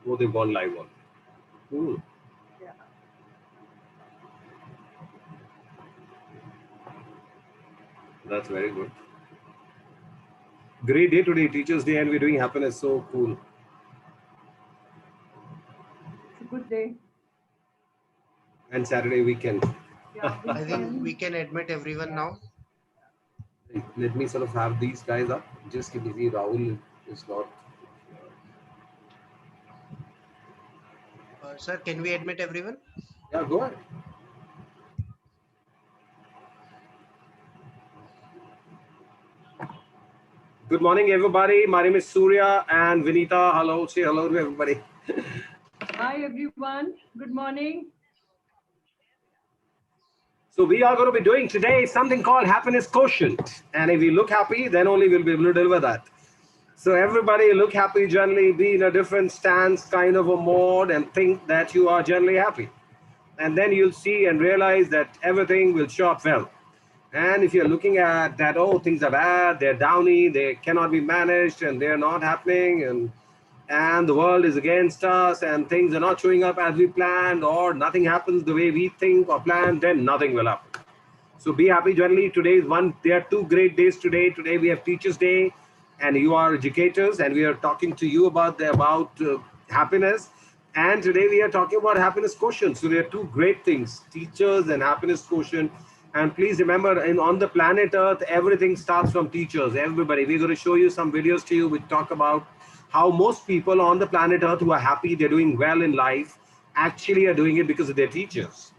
Oh, they've gone live on. Cool. Yeah. That's very good. Great day today, Teachers' Day, and we're doing happiness. So cool. It's a good day. And Saturday weekend. Yeah, I think weekend. we can admit everyone Yeah. now. Let me sort of have these guys up. Just give me the Rahul is not. Sir, can we admit everyone? Yeah, go ahead. Good morning, everybody. My name is Surya and Vinita. Hello, say hello to everybody. Hi, everyone. Good morning. So we are going to be doing today something called Happiness Quotient. And if we look happy, then only we'll be able to deliver that. So everybody look happy, generally be in a different stance, kind of a mode, and think that you are generally happy. And then you'll see and realize that everything will show up well. And if you're looking at that, oh, things are bad, they're downy, they cannot be managed, and they're not happening, and the world is against us, and things are not showing up as we planned, or nothing happens the way we think or plan, then nothing will happen. So be happy. Generally, today is one. There are two great days today. Today we have Teachers' Day, and you are educators, and we are talking to you about happiness. And today we are talking about happiness quotient. So there are two great things: teachers and happiness quotient. And please remember, on the planet Earth, everything starts from teachers. Everybody, we're going to show you some videos to you which talk about how most people on the planet Earth who are happy, they're doing well in life, actually are doing it because of their teachers.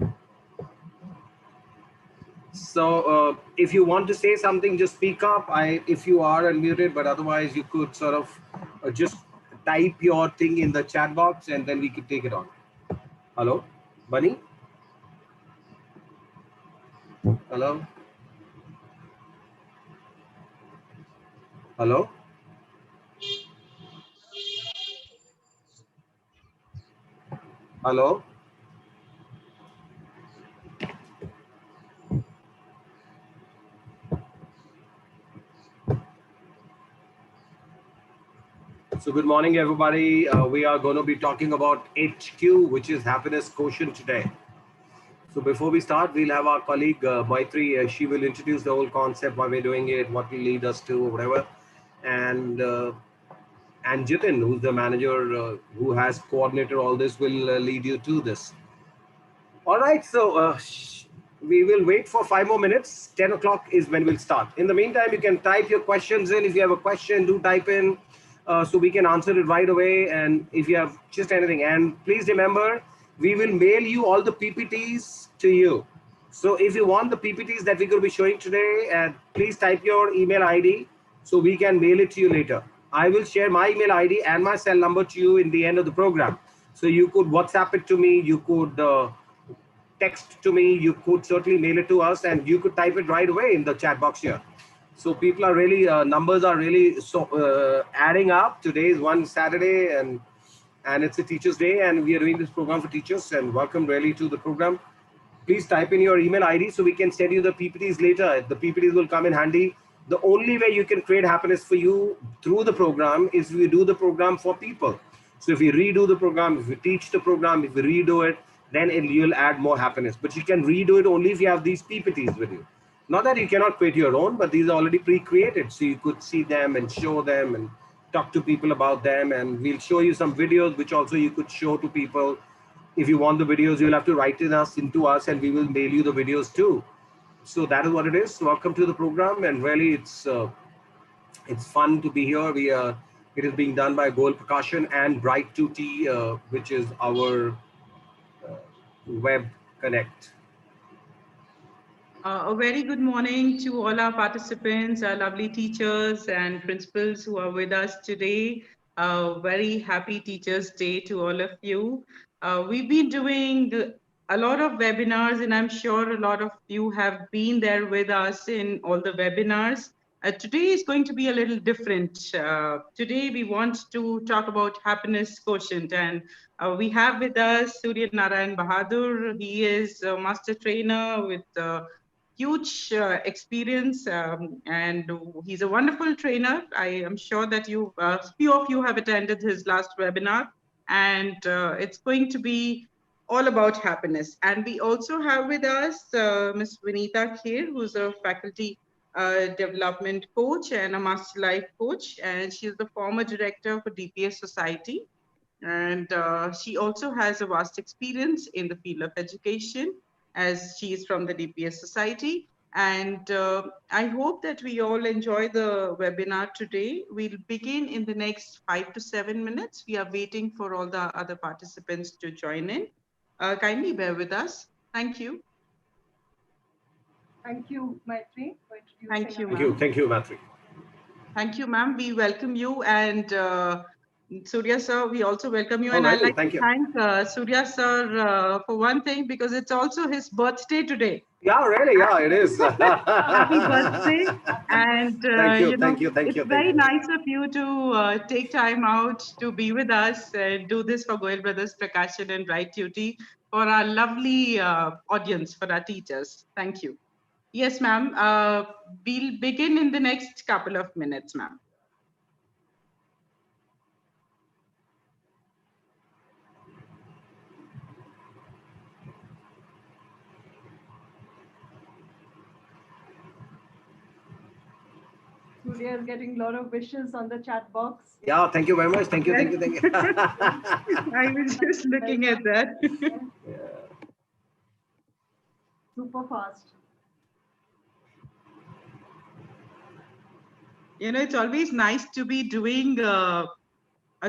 So if you want to say something, just speak up. If you are unmuted, but otherwise you could sort of just type your thing in the chat box, and then we could take it on. Hello, Bunny. Hello, hello. Hello. So good morning, everybody. We are going to be talking about HQ, which is happiness quotient today. So before we start, we'll have our colleague Maitri. She will introduce the whole concept, why we're doing it, what will lead us to, whatever. And and Jitin, who's the manager who has coordinated all this, will lead you to this. All right, so we will wait for 5 more minutes. 10 o'clock is when we'll start. In the meantime, you can type your questions in. If you have a question, do type in so we can answer it right away. And if you have just anything, and please remember, we will mail you all the PPTs to you. So if you want the PPTs that we're going to be showing today, please type your email ID so we can mail it to you later. I will share my email ID and my cell number to you in the end of the program. So you could WhatsApp it to me, you could text to me, you could certainly mail it to us, and you could type it right away in the chat box here. So people are really, numbers are really so adding up. Today is one Saturday, and it's a Teachers' Day, and we are doing this program for teachers. And welcome really to the program. Please type in your email ID so we can send you the PPTs later. The PPTs will come in handy. The only way you can create happiness for you through the program is we do the program for people. So if we redo the program, if we teach the program, if we redo it, then you'll add more happiness. But you can redo it only if you have these PPTs with you. Not that you cannot create your own, but these are already pre-created. So you could see them and show them and talk to people about them. And we'll show you some videos, which also you could show to people. If you want the videos, you'll have to write in us into us, and we will mail you the videos too. So that is what it is. Welcome to the program, and really, it's fun to be here. It is being done by Gold Prakashan and Bright Tutee, which is our web connect. A very good morning to all our participants, our lovely teachers and principals who are with us today. Very happy Teachers' Day to all of you. We've been doing a lot of webinars, and I'm sure a lot of you have been there with us in all the webinars. Today is going to be a little different. Today we want to talk about happiness quotient, and we have with us Surya Narayan Bahadur. He is a master trainer with huge experience, and he's a wonderful trainer. I am sure that few of you have attended his last webinar. and it's going to be all about happiness. And we also have with us Ms. Vinita Kher, who's a faculty development coach and a master life coach, and she's the former director for DPS Society. And she also has a vast experience in the field of education, as she is from the DPS Society. And I hope that we all enjoy the webinar today. We'll begin in the next 5 to 7 minutes. We are waiting for all the other participants to join in. Kindly bear with us. Thank you. Thank you, Maitri, for introducing Thank you, us. ma'am. Thank you, Matri. Thank you, ma'am. We welcome you, and Surya sir, we also welcome you. Oh, And I'd really? like Thank to you. thank Surya sir for one thing, because it's also his birthday today. Yeah, really. Yeah, it is. Happy birthday! And Thank you, you know, thank you, thank it's you, thank very you. nice of you to take time out to be with us and do this for Goel Brothers Prakashan and Right Tutee for our lovely audience, for our teachers. Thank you. Yes, ma'am. We'll begin in the next couple of minutes, ma'am. Surya is getting a lot of wishes on the chat box. Yeah, thank you very much. Thank you, thank you, thank you. I was just looking at that. Yeah. Super fast. You know, it's always nice to be doing a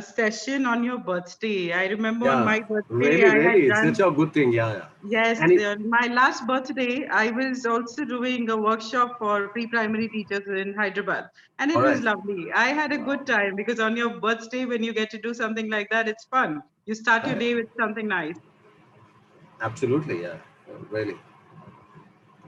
session on your birthday. I remember on my birthday, Really, I had really. It's done, such a good thing. Yeah, yeah. yes, And it, my last birthday, I was also doing a workshop for pre-primary teachers in Hyderabad. And it all was right. lovely. I had a good time, because on your birthday, when you get to do something like that, it's fun. You start your Right. day with something nice. Absolutely, yeah. Really.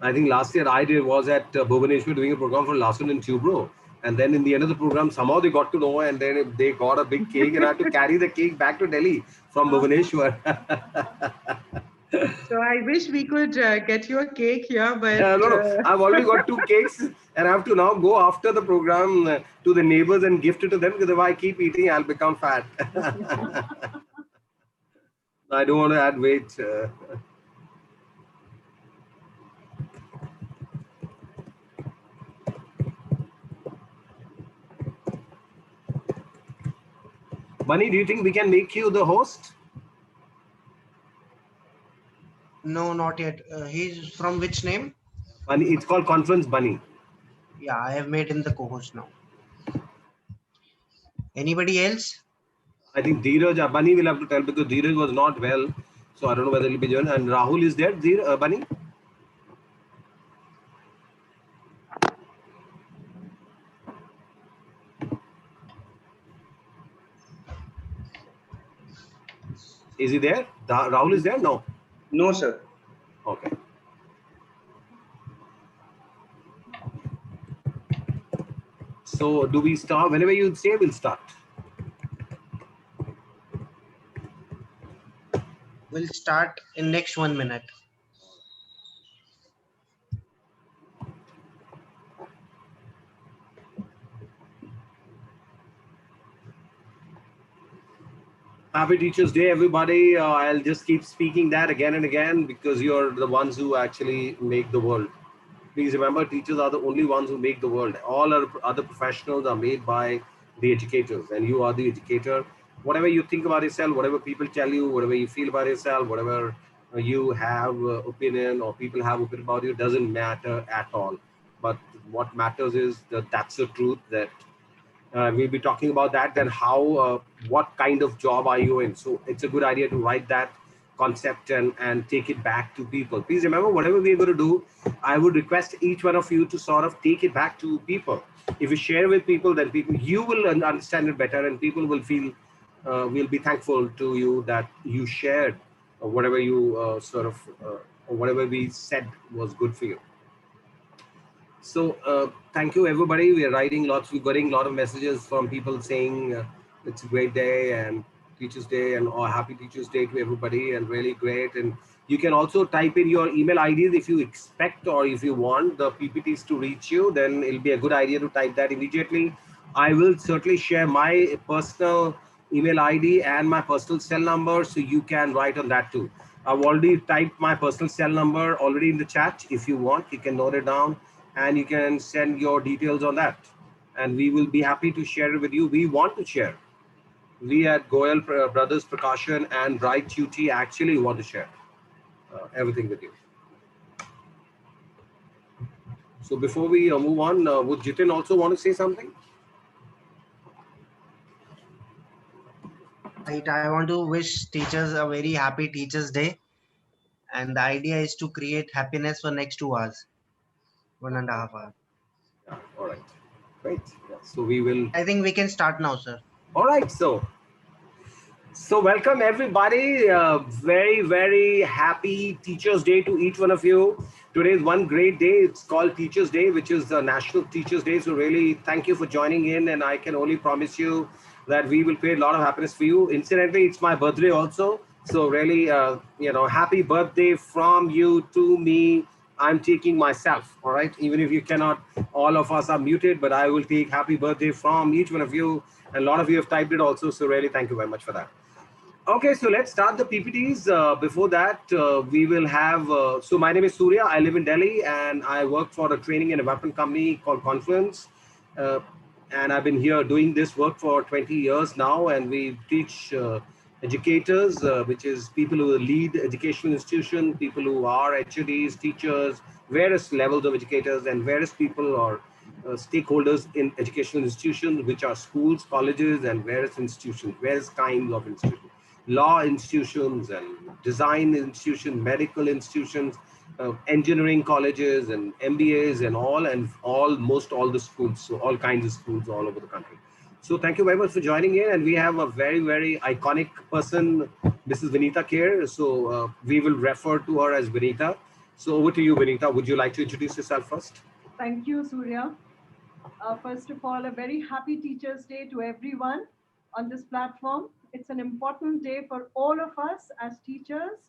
I think last year I did was at Bhubaneswar doing a program for Lasun and Tubro. And then in the end of the program, somehow they got to know, and then they got a big cake, and I had to carry the cake back to Delhi from Bhubaneswar. So I wish we could get you a cake here, but No, no. I've already got 2 cakes, and I have to now go after the program to the neighbors and gift it to them, because if I keep eating, I'll become fat. I don't want to add weight. Bunny, do you think we can make you the host? No, not yet. He's from which name? Bunny, it's called Conference Bunny. Yeah, I have made him the co-host now. Anybody else? I think Dheeraj, Bunny will have to tell, because Dheeraj was not well. So I don't know whether he'll be joined. And Rahul is there, Bunny? Is he there? Rahul is there? No. No, sir. Okay. So do we start? Whenever you say, we'll start. We'll start in next 1 minute. Happy Teachers Day, everybody. I'll just keep speaking that again and again, because you're the ones who actually make the world. Please remember, teachers are the only ones who make the world. All our other professionals are made by the educators, and you are the educator. Whatever you think about yourself, whatever people tell you, whatever you feel about yourself, whatever you have opinion or people have opinion about you, doesn't matter at all. But what matters is that that's the truth, that we'll be talking about that. Then how, what kind of job are you in? So it's a good idea to write that concept and take it back to people. Please remember, whatever we're going to do, I would request each one of you to sort of take it back to people. If you share with people, then people, you will understand it better, and people will feel, will be thankful to you that you shared whatever you whatever we said was good for you. So thank you, everybody. We are writing lots. We're getting a lot of messages from people saying it's a great day and Teachers Day, and happy Teachers Day to everybody, and really great. And you can also type in your email IDs if you expect, or if you want the PPTs to reach you, then it'll be a good idea to type that immediately. I will certainly share my personal email ID and my personal cell number, so you can write on that too. I've already typed my personal cell number already in the chat. If you want, you can note it down and you can send your details on that. And we will be happy to share it with you. We want to share. We at Goyal Brothers Prakashan and Bright Tutee actually want to share everything with you. So before we move on, would Jitin also want to say something? Right, I want to wish teachers a very happy Teachers Day. And the idea is to create happiness for next 2 hours, 1.5 hours. Yeah, all right. Great. Yeah, so we will. I think we can start now, sir. All right. So welcome everybody. Very, very happy Teachers Day to each one of you. Today is one great day. It's called Teachers Day, which is the National Teachers Day. So really thank you for joining in. And I can only promise you that we will create a lot of happiness for you. Incidentally, it's my birthday also. So really, happy birthday from you to me. I'm taking myself, all right? Even if you cannot, all of us are muted, but I will take happy birthday from each one of you. And a lot of you have typed it also. So really, thank you very much for that. Okay, so let's start the PPTs. Before that, we will have, so my name is Surya. I live in Delhi and I work for a training and development company called Confluence. And I've been here doing this work for 20 years now. And we teach educators, which is people who lead educational institutions, people who are HODs, teachers, various levels of educators and various people or stakeholders in educational institutions, which are schools, colleges, and various institutions, various kinds of institutions. Law institutions and design institutions, medical institutions, engineering colleges and MBAs and almost all the schools, so all kinds of schools all over the country. So thank you very much for joining in, and we have a very, very iconic person, Mrs. Vinita Kher. So we will refer to her as Vinita. So over to you, Vinita. Would you like to introduce yourself first? Thank you, Surya. First of all, a very happy Teachers Day to everyone on this platform. It's an important day for all of us as teachers.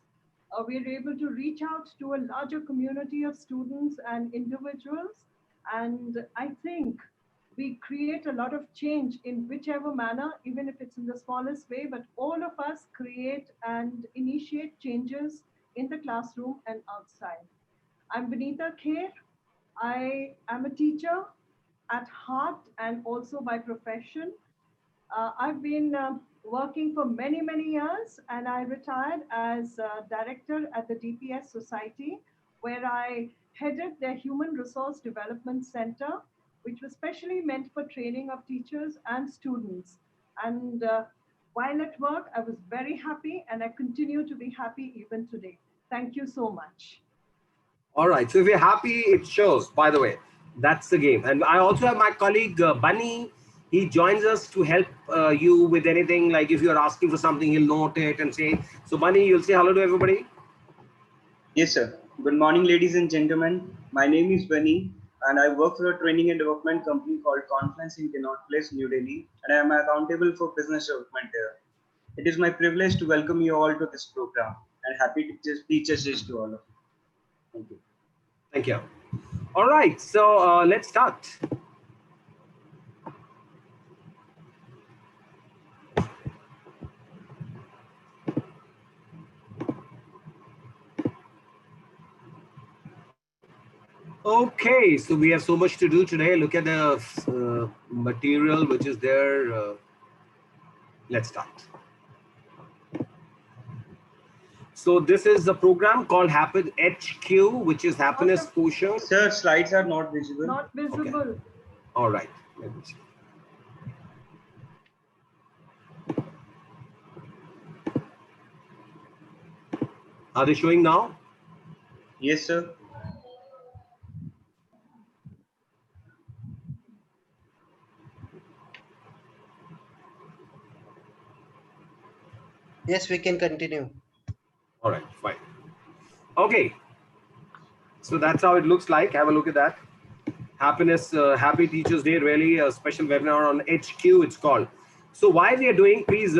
We're able to reach out to a larger community of students and individuals. And I think we create a lot of change in whichever manner, even if it's in the smallest way, but all of us create and initiate changes in the classroom and outside. I'm Vinita Kher. I am a teacher at heart and also by profession. I've been working for many, many years, and I retired as director at the DPS Society, where I headed their Human Resource Development Center, which was specially meant for training of teachers and students. And while at work, I was very happy, and I continue to be happy even today. Thank you so much. All right. So if you're happy, it shows, by the way. That's the game. And I also have my colleague, Bunny. He joins us to help you with anything. Like if you're asking for something, he'll note it and say. So Bunny, you'll say hello to everybody. Yes, sir. Good morning, ladies and gentlemen. My name is Bunny, and I work for a training and development company called Confluence in Connaught Place, New Delhi, and I am accountable for business development here. It is my privilege to welcome you all to this program, and happy Teachers Day to all of you. Thank you. Thank you. All right. So let's start. Okay, so we have so much to do today. Look at the material which is there. Let's start. So this is a program called Happy HQ, which is Happiness Quotient. Sir, slides are not visible. Not visible. Okay. All right. Let me see. Are they showing now? Yes, sir. Yes, we can continue. All right, fine. Okay. So that's how it looks like. Have a look at that. Happiness, Happy Teachers Day, really a special webinar on HQ, it's called. So why we are doing, please,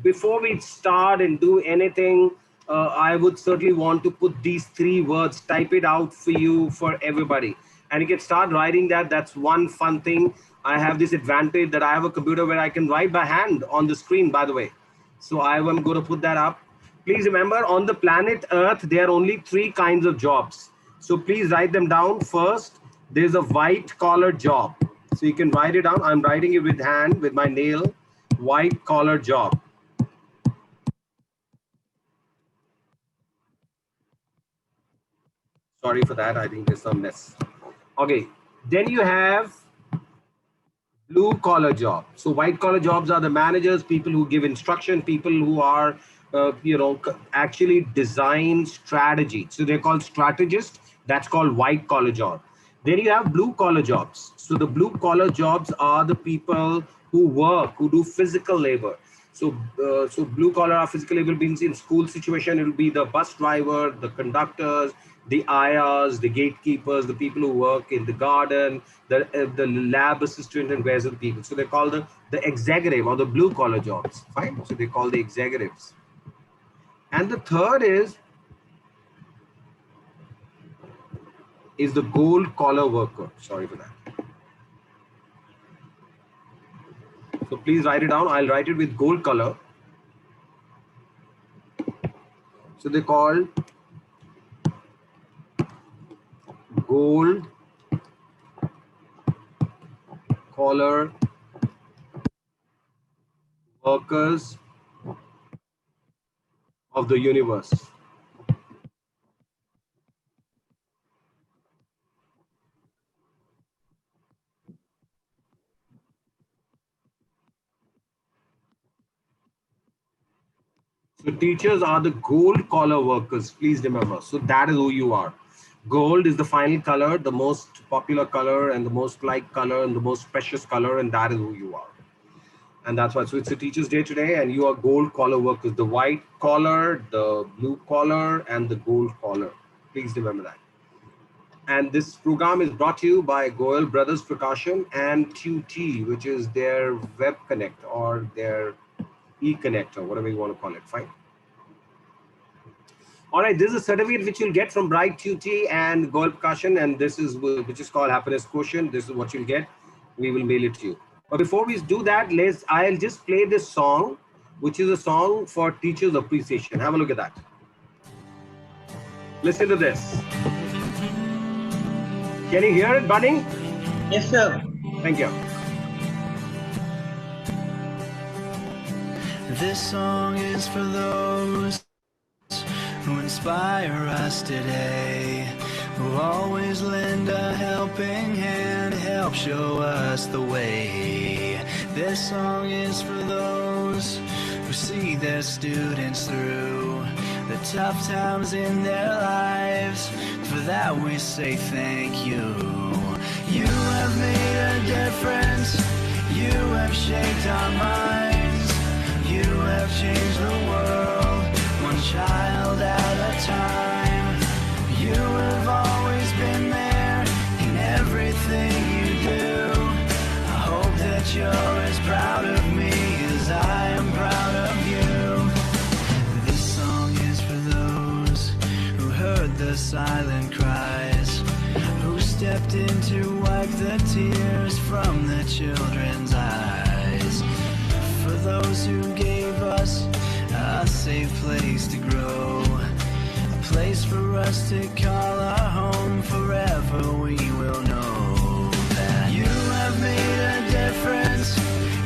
before we start and do anything, I would certainly want to put these 3 words, type it out for you, for everybody. And you can start writing that. That's one fun thing. I have this advantage that I have a computer where I can write by hand on the screen, by the way. So I am going to put that up. Please remember, on the planet Earth, there are only 3 kinds of jobs. So please write them down. First, there's a white collar job. So you can write it down. I'm writing it with hand, with my nail. White collar job. Sorry for that. I think there's some mess. Okay. Then you have blue collar job. So white collar jobs are the managers, people who give instruction, people who are, actually design strategy. So they're called strategists. That's called white collar job. Then you have blue collar jobs. So the blue collar jobs are the people who work, who do physical labor. So blue collar or physical labor means in school situation, it will be the bus driver, the conductors, the ayahs, the gatekeepers, the people who work in the garden, the lab assistant and various other people. So they call the executive or the blue collar jobs. Fine. So they call the executives. And the third is the gold collar worker. Sorry for that. So please write it down. I'll write it with gold color. So they call gold collar workers of the universe. So teachers are the gold collar workers, please remember. So that is who you are. Gold is the final color, the most popular color and the most liked color and the most precious color, and that is who you are. And that's why, so it's a teacher's day today, and you are gold collar workers, the white collar, the blue collar, and the gold collar. Please remember that. And this program is brought to you by Goyal Brothers Prakashan and Tutee, which is their web connect or their e-connect or whatever you want to call it. Fine. All right, this is a certificate which you'll get from Bright Tutee and Goyal Prakashan, and this is which is called Happiness Quotient. This is what you'll get. We will mail it to you. But before we do that, I'll just play this song, which is a song for teachers' appreciation. Have a look at that. Listen to this. Can you hear it, Bunny? Yes, sir. Thank you. This song is for those who inspire us today, who always lend a helping hand to help show us the way. This song is for those who see their students through the tough times in their lives. For that we say thank you. You have made a difference. You have shaped our minds. You have changed the world, one child at a time. You have always been there in everything you do. I hope that you're as proud of me as I am proud of you. This song is for those who heard the silent cries, who stepped in to wipe the tears from the children's eyes. For those who gave us a safe place to grow, a place for us to call our home. Forever we will know that you have made a difference.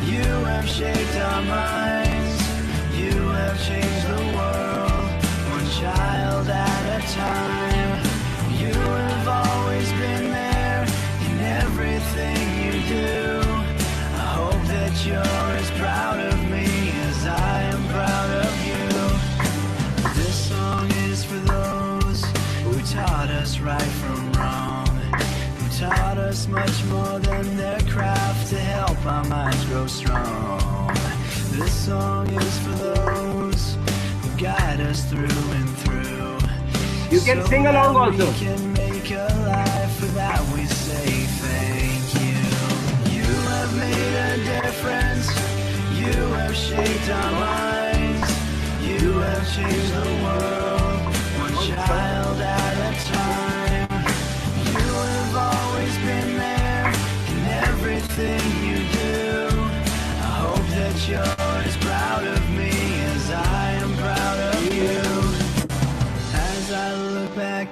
You have shaped our minds. You have changed the world, one child at a time. You have always been there in everything you do. I hope that you're as proud of me as I am proud of you. This song is for those who taught us right from wrong, who taught us much more than their craft to help our minds grow strong. This song is for those who guide us through and through. You can sing along also. We can make a life, for that we say thank you. You have made a difference. You have shaped our minds. You have changed the world, one child at a time. You have always been there in everything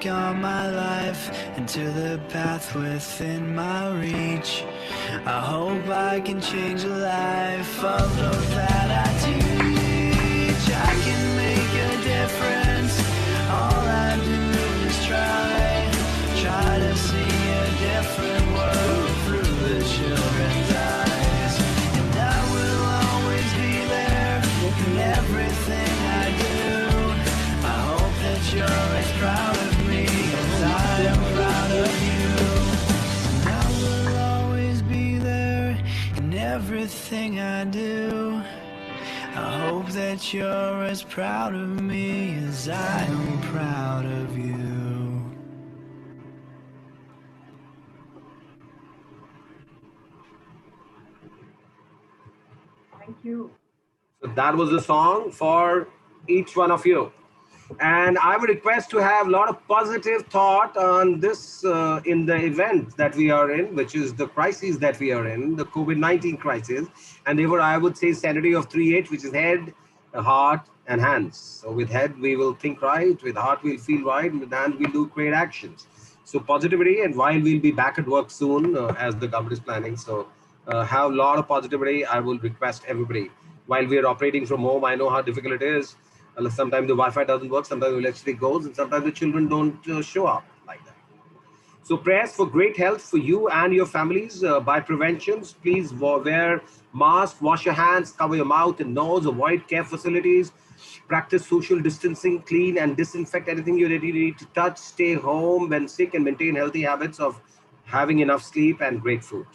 on my life into the path within my reach. I hope I can change the life of those that I teach. I can make a difference. All I do is try to see a different world through the children's eyes. And I will always be there in everything I do. I hope that you're as proud of me as I am proud of you. And I will always be there in everything I do. I hope that you're as proud of me as I am proud of you. Thank you. So that was the song for each one of you. And I would request to have a lot of positive thought on this in the event that we are in, which is the crisis that we are in, the COVID-19 crisis. And therefore, I would say sanity of 3H, which is head, heart, and hands. So with head, we will think right. With heart, we'll feel right. And with hand, we'll do great actions. So positivity, and while we'll be back at work soon, as the government is planning. So have a lot of positivity. I will request everybody. While we are operating from home, I know how difficult it is. Sometimes the Wi-Fi doesn't work, sometimes the electricity goes, and sometimes the children don't show up like that. So prayers for great health for you and your families by preventions. Please wear mask, wash your hands, cover your mouth and nose, avoid care facilities, practice social distancing, clean and disinfect anything you need to touch, stay home when sick, and maintain healthy habits of having enough sleep and great food.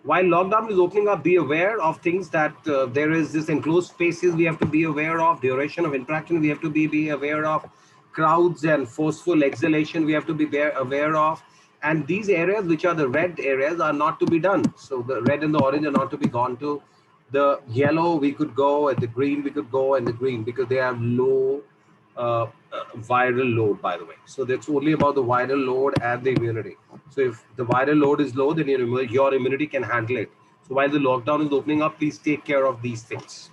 While lockdown is opening up, be aware of things that there is this enclosed spaces we have to be aware of, duration of interaction we have to be aware of, crowds and forceful exhalation we have to be aware of. And these areas, which are the red areas, are not to be done. So the red and the orange are not to be gone to. The yellow we could go, and the green we could go, and the green, because they have low viral load, by the way. So that's only about the viral load and the immunity. So if the viral load is low, then your immunity can handle it. So while the lockdown is opening up, please take care of these things.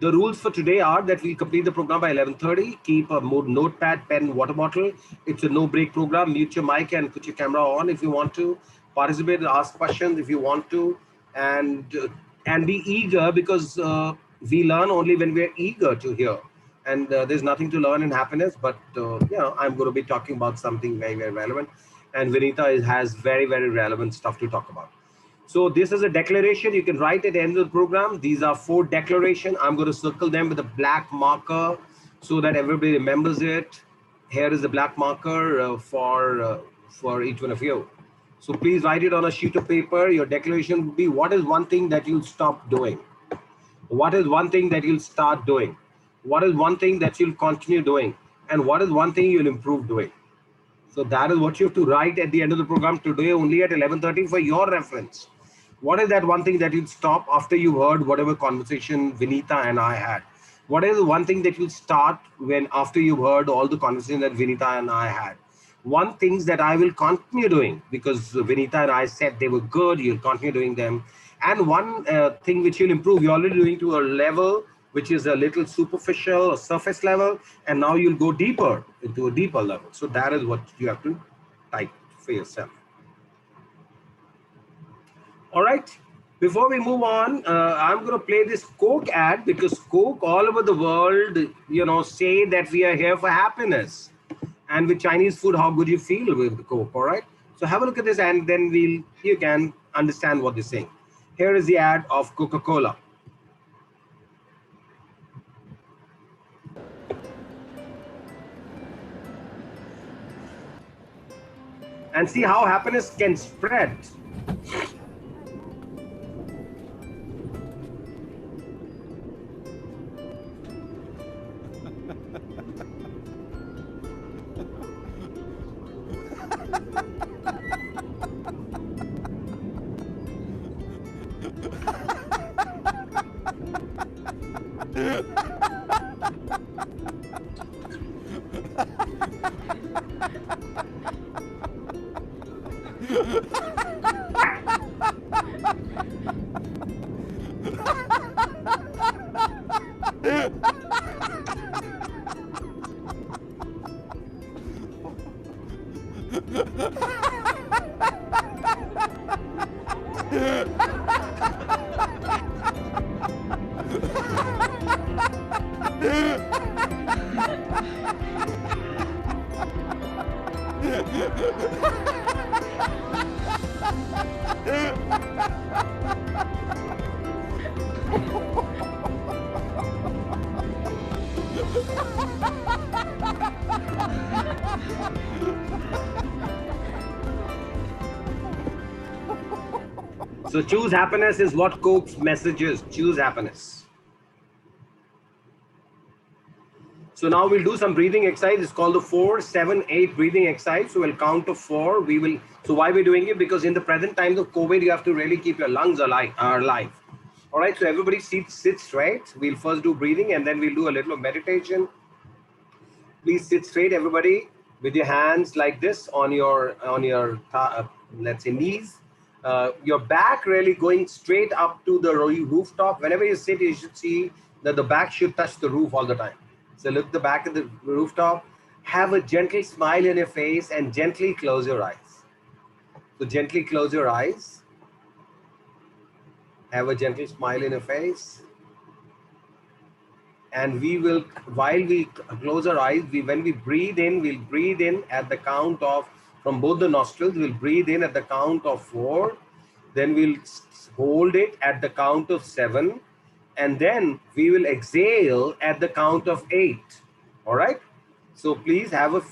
The rules for today are that we'll complete the program by 11:30. Keep a notepad, pen, water bottle. It's a no break program. Mute your mic and put your camera on if you want to. Participate and ask questions if you want to. And be eager, because we learn only when we're eager to hear. And there's nothing to learn in happiness, but I'm going to be talking about something very, very relevant. And Vinita has very, very relevant stuff to talk about. So this is a declaration you can write at the end of the program. These are 4 declarations. I'm going to circle them with a black marker so that everybody remembers it. Here is the black marker for each one of you. So please write it on a sheet of paper. Your declaration will be, what is one thing that you'll stop doing? What is one thing that you'll start doing? What is one thing that you'll continue doing? And what is one thing you'll improve doing? So that is what you have to write at the end of the program today, only at 11:30 for your reference. What is that one thing that you'll stop after you heard whatever conversation Vinita and I had? What is the one thing that you'll start after you've heard all the conversation that Vinita and I had? One things that I will continue doing, because Vinita and I said they were good, you'll continue doing them. And one thing which you'll improve, you're already doing to a level which is a little superficial or surface level, and now you'll go deeper into a deeper level. So that is what you have to type for yourself. All right, before we move on, I'm going to play this Coke ad, because Coke all over the world, say that we are here for happiness. And with Chinese food, how good you feel with the Coke, all right? So have a look at this, and then you can understand what they're saying. Here is the ad of Coca-Cola. And see how happiness can spread. So choose happiness is what Coke's message is. Choose happiness. So now we'll do some breathing exercise. It's called the 4-7-8 breathing exercise. So we'll count to 4. So why we're doing it? Because in the present times of COVID, you have to really keep your lungs alive. All right. So everybody sit straight. We'll first do breathing and then we'll do a little of meditation. Please sit straight, everybody, with your hands like this on your let's say knees. Your back really going straight up to the rooftop. Whenever you sit, you should see that the back should touch the roof all the time. So look the back of the rooftop. Have a gentle smile in your face and gently close your eyes. So gently close your eyes. Have a gentle smile in your face. And we will, while we close our eyes, when we breathe in, we'll breathe in at the count of, from both the nostrils, we'll breathe in at the count of 4. Then we'll hold it at the count of 7. And then we will exhale at the count of 8. All right. So please have a,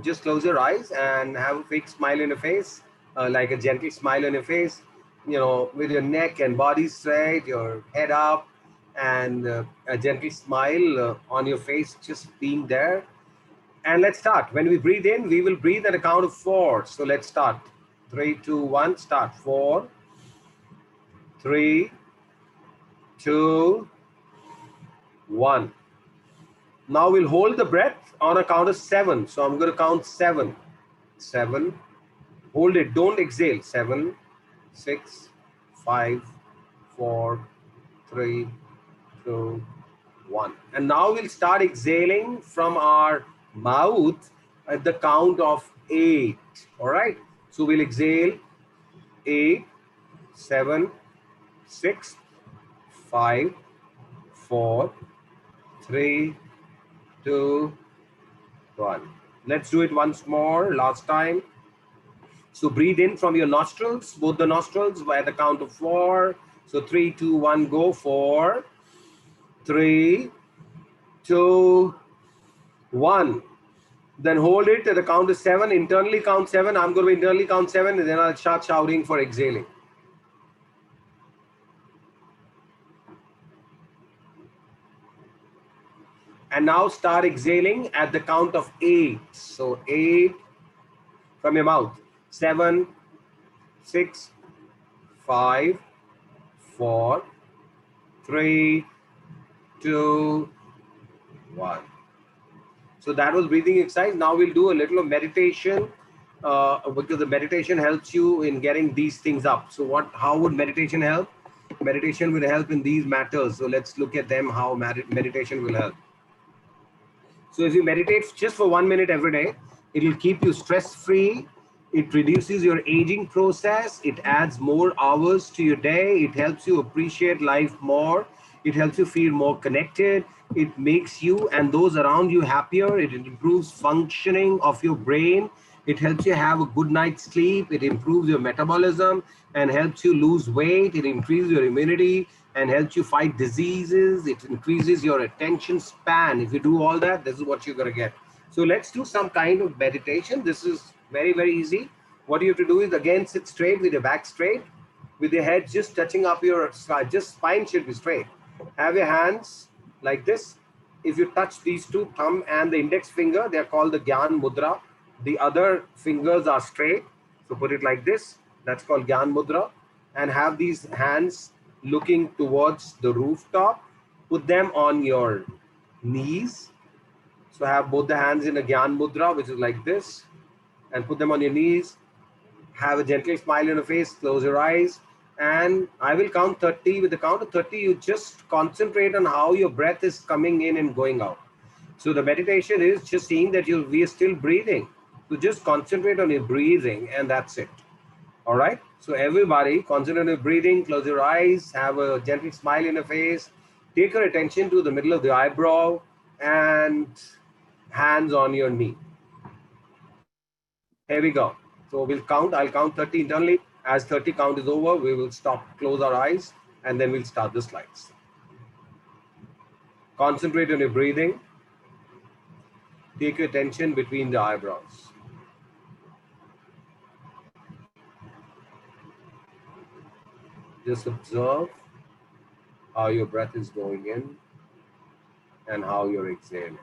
just close your eyes and have a fake smile in your face, like a gentle smile on your face, with your neck and body straight, your head up, and a gentle smile on your face, just being there. And let's start. When we breathe in, we will breathe at a count of 4. So let's start. 3, 2, 1, start. 4, 3, 2, 1. Now we'll hold the breath on a count of 7. So I'm going to count 7. 7. Hold it. Don't exhale. 7, 6, 5, 4, 3, 2, 1. And now we'll start exhaling from our mouth at the count of 8. All right. So we'll exhale 8, 7, 6, 5, 4, 3, 2, 1. Let's do it once more. Last time. So breathe in from your nostrils, both the nostrils, by the count of 4. So 3, 2, 1, go. 4, 3, 2, 1. Then hold it at the count of 7. Internally count 7. I'm going to internally count 7, and then I'll start shouting for exhaling. And now start exhaling at the count of 8. So 8 from your mouth. 7, 6, 5, 4, 3, 2, 1. So that was breathing exercise. Now we'll do a little of meditation because the meditation helps you in getting these things up. So how would meditation help? Meditation will help in these matters. So let's look at them, how meditation will help. So if you meditate just for 1 minute every day, it will keep you stress-free. It reduces your aging process. It adds more hours to your day. It helps you appreciate life more. It helps you feel more connected. It makes you and those around you happier. It improves functioning of your brain. It helps you have a good night's sleep. It improves your metabolism and helps you lose weight. It increases your immunity and helps you fight diseases. It increases your attention span. If you do all that, this is what you're going to get. So let's do some kind of meditation. This is very, very easy. What you have to do is, again, sit straight with your back straight, with your head just touching up your spine. Just spine should be straight. Have your hands like this. If you touch these two, thumb and the index finger, they're called the Gyan Mudra. The other fingers are straight. So put it like this. That's called Gyan Mudra. And have these hands looking towards the rooftop. Put them on your knees. So have both the hands in a Gyan Mudra, which is like this. And put them on your knees. Have a gentle smile on your face. Close your eyes. And I will count 30. With the count of 30, you just concentrate on how your breath is coming in and going out. So the meditation is just seeing that we are still breathing. So just concentrate on your breathing, and that's it. All right. So everybody, concentrate on your breathing. Close your eyes. Have a gentle smile in your face. Take your attention to the middle of the eyebrow and hands on your knee. Here we go. So we'll count. I'll count 30 internally. As 30 count is over, we will stop, close our eyes. and then we'll start the slides. Concentrate on your breathing. Take your attention between the eyebrows. Just observe how your breath is going in and how you're exhaling.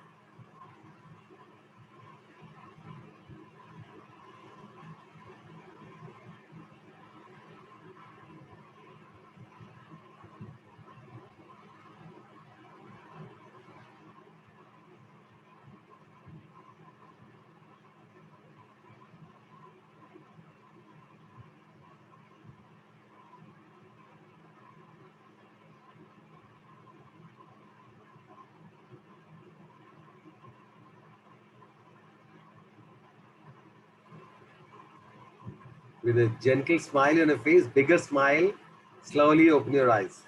With a gentle smile on your face, bigger smile, slowly open your eyes.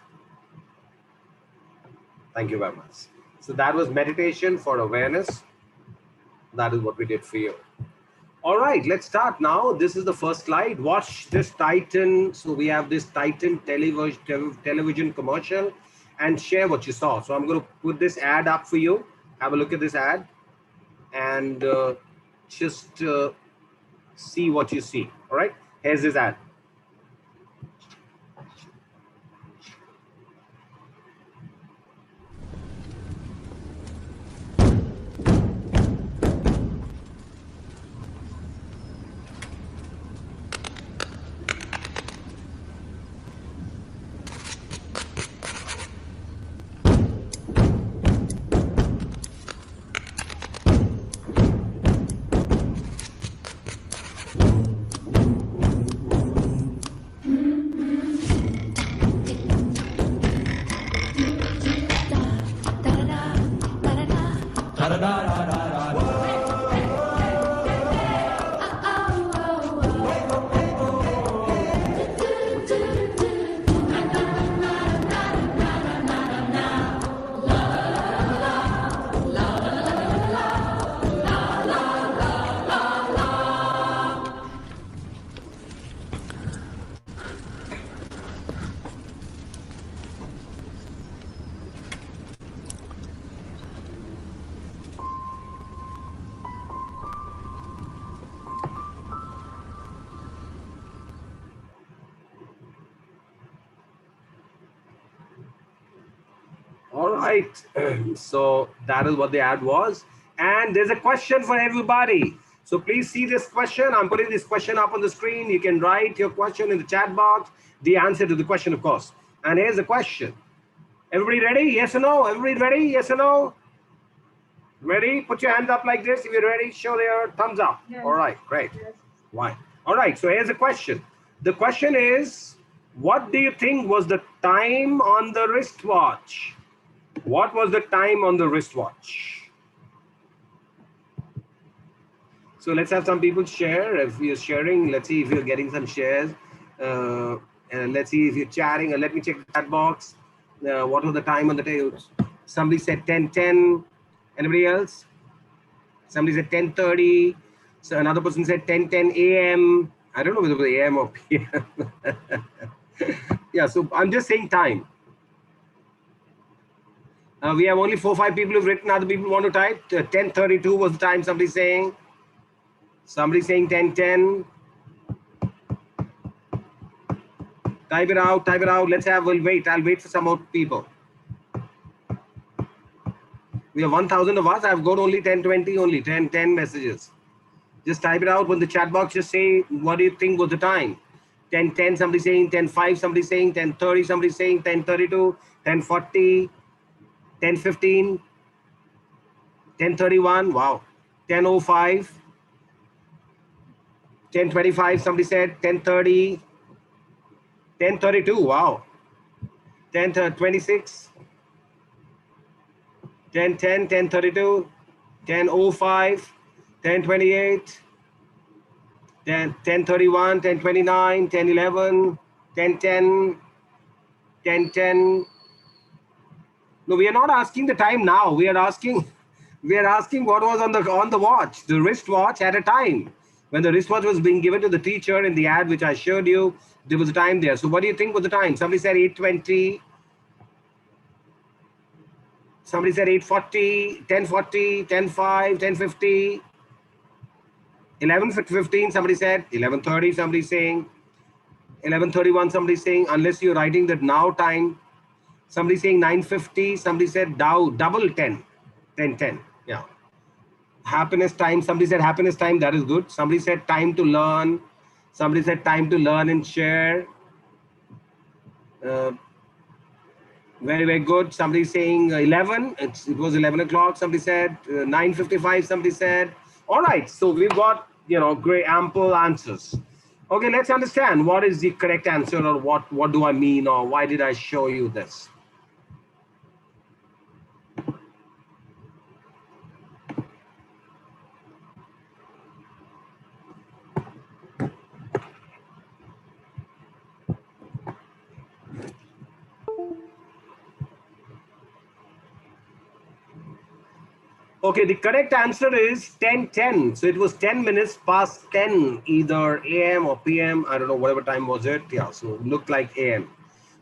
Thank you very much. So that was meditation for awareness. That is what we did for you. All right, let's start now. This is the first slide. Watch this Titan. So we have this Titan television commercial, and share what you saw. So I'm going to put this ad up for you. Have a look at this ad and just see what you see. All right, here's this ad. All right, so that is what the ad was. And there's a question for everybody. So please see this question. I'm putting this question up on the screen. You can write your question in the chat box, the answer to the question, of course. And here's the question. Everybody ready? Yes or no? Everybody ready? Yes or no? Ready? Put your hands up like this. If you're ready, show your thumbs up. Yes. All right, great. Yes. Why? All right, so here's the question. The question is, what do you think was the time on the wristwatch? What was the time on the wristwatch? So let's have some people share. If you're sharing, let's see if you're getting some shares. And let's see if you're chatting. Let me check the chat box. What was the time on the tail? Somebody said 10:10. Anybody else? Somebody said 10:30. So another person said 10:10 a.m. I don't know whether it was a.m. or p.m. Yeah, so I'm just saying time. We have only 4 or 5 people who've written. Other people want to type. 10:32 was the time somebody's saying. Somebody's saying 10:10. Type it out, type it out. Let's have, we'll wait. I'll wait for some more people. We have 1,000 of us. I've got only 10:20, only 10 messages. Just type it out. When the chat box, just say, what do you think was the time? 10:10, somebody saying 10:05, somebody saying 10:30, somebody saying 10:32, 10:40, 10:15, 10:31, wow, 10:05, 10:25, somebody said 10:30, 10:32, wow, 10:26, 10:10, 10:32, 10:05, 10:28, 10:31, 10:29, 10:11, 10:10, 10:10. No, we are not asking the time now. We are asking what was on the watch. The wristwatch at a time. When the wristwatch was being given to the teacher in the ad which I showed you, there was a time there. So what do you think was the time? Somebody said 8:20. Somebody said 8:40, 10:40, 10:05, 10:50, 11:15. Somebody said 11:30. Somebody saying 11:31. Somebody saying, unless you're writing the now time. Somebody saying 9:50. Somebody said double 10, 10:10. Yeah. Happiness time. Somebody said happiness time. That is good. Somebody said time to learn. Somebody said time to learn and share. Uh, very, very good. Somebody saying 11. It was 11 o'clock. Somebody said 9:55. Somebody said, all right. So we've got, great ample answers. Okay, let's understand what is the correct answer, or what do I mean, or why did I show you this? Okay, the correct answer is 10:10. So it was 10 minutes past 10, either AM or PM. I don't know, whatever time was it. Yeah, so it looked like AM.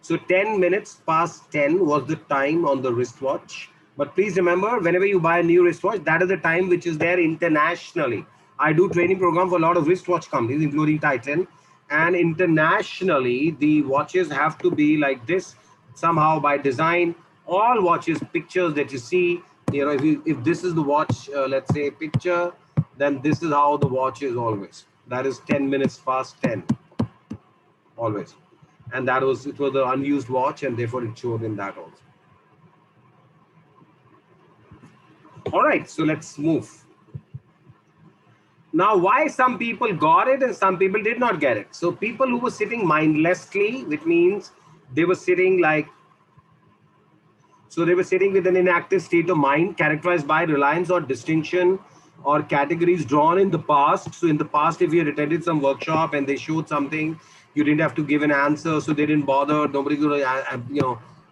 So 10 minutes past 10 was the time on the wristwatch. But please remember, whenever you buy a new wristwatch, that is the time which is there internationally. I do training program for a lot of wristwatch companies, including Titan. And internationally, the watches have to be like this, somehow by design. All watches, pictures that you see, if this is the watch, let's say picture, then this is how the watch is always. That is 10 minutes past 10, always. And it was the unused watch, and therefore it showed in that also. All right, so let's move. Now, why some people got it and some people did not get it? So people who were sitting mindlessly, which means they were sitting like, so they were sitting with an inactive state of mind characterized by reliance or distinction or categories drawn in the past. So in the past, if you had attended some workshop and they showed something, you didn't have to give an answer, so they didn't bother. Nobody could,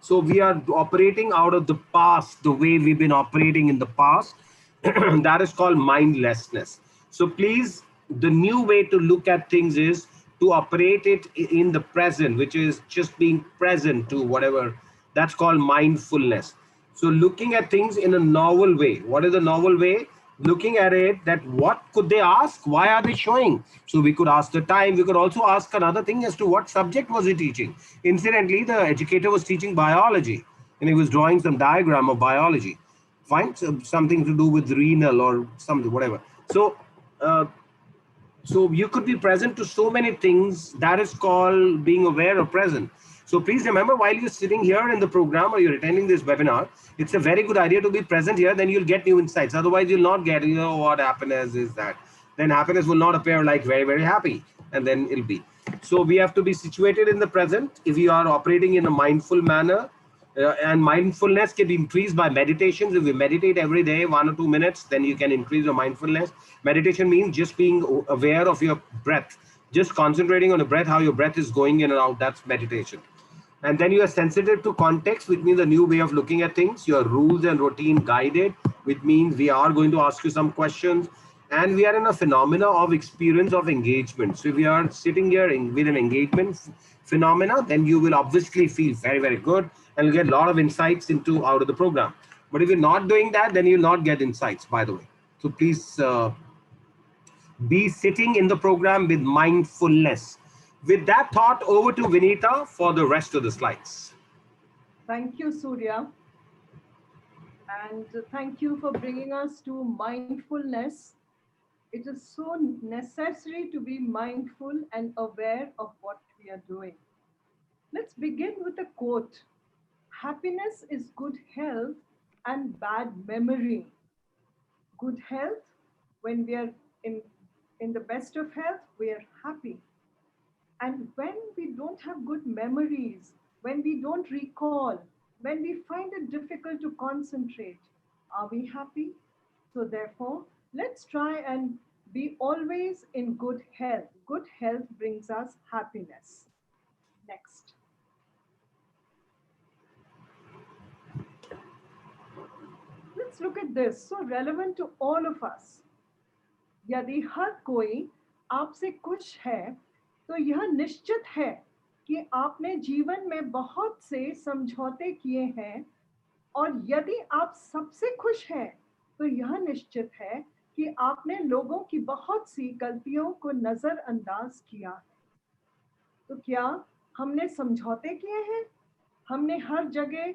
So we are operating out of the past, the way we've been operating in the past. That is called mindlessness. So please, the new way to look at things is to operate it in the present, which is just being present to whatever. That's called mindfulness. So looking at things in a novel way. What is a novel way? Looking at it, that what could they ask? Why are they showing? So we could ask the time. We could also ask another thing as to what subject was he teaching. Incidentally, the educator was teaching biology, and he was drawing some diagram of biology. Fine, so something to do with renal or something, whatever. Uh, so you could be present to so many things. That is called being aware or present. So please remember, while you're sitting here in the program or you're attending this webinar, it's a very good idea to be present here. Then you'll get new insights. Otherwise, you'll not get, what happiness is that. Then happiness will not appear like very, very happy. And then it'll be. So we have to be situated in the present. If you are operating in a mindful manner, and mindfulness can be increased by meditations. If you meditate every day, 1 or 2 minutes, then you can increase your mindfulness. Meditation means just being aware of your breath, just concentrating on the breath, how your breath is going in and out. That's meditation. And then you are sensitive to context, which means a new way of looking at things. Your rules and routine guided, which means we are going to ask you some questions. And we are in a phenomena of experience of engagement. So if you are sitting here with an engagement phenomena, then you will obviously feel very, very good, and you'll get a lot of insights out of the program. But if you're not doing that, then you'll not get insights, by the way. So please be sitting in the program with mindfulness. With that thought, over to Vinita for the rest of the slides. Thank you, Surya. And thank you for bringing us to mindfulness. It is so necessary to be mindful and aware of what we are doing. Let's begin with a quote. Happiness is good health and bad memory. Good health, when we are in the best of health, we are happy. And when we don't have good memories, when we don't recall, when we find it difficult to concentrate, are we happy? So therefore, let's try and be always in good health. Good health brings us happiness. Next. Let's look at this, so relevant to all of us. यदि हर कोई आपसे खुश है तो यह निश्चित है कि आपने जीवन में बहुत से समझौते किए हैं, और यदि आप सबसे खुश हैं तो यह निश्चित है कि आपने लोगों की बहुत सी गलतियों को नजरअंदाज किया है। तो क्या हमने समझौते किए हैं? हमने हर जगह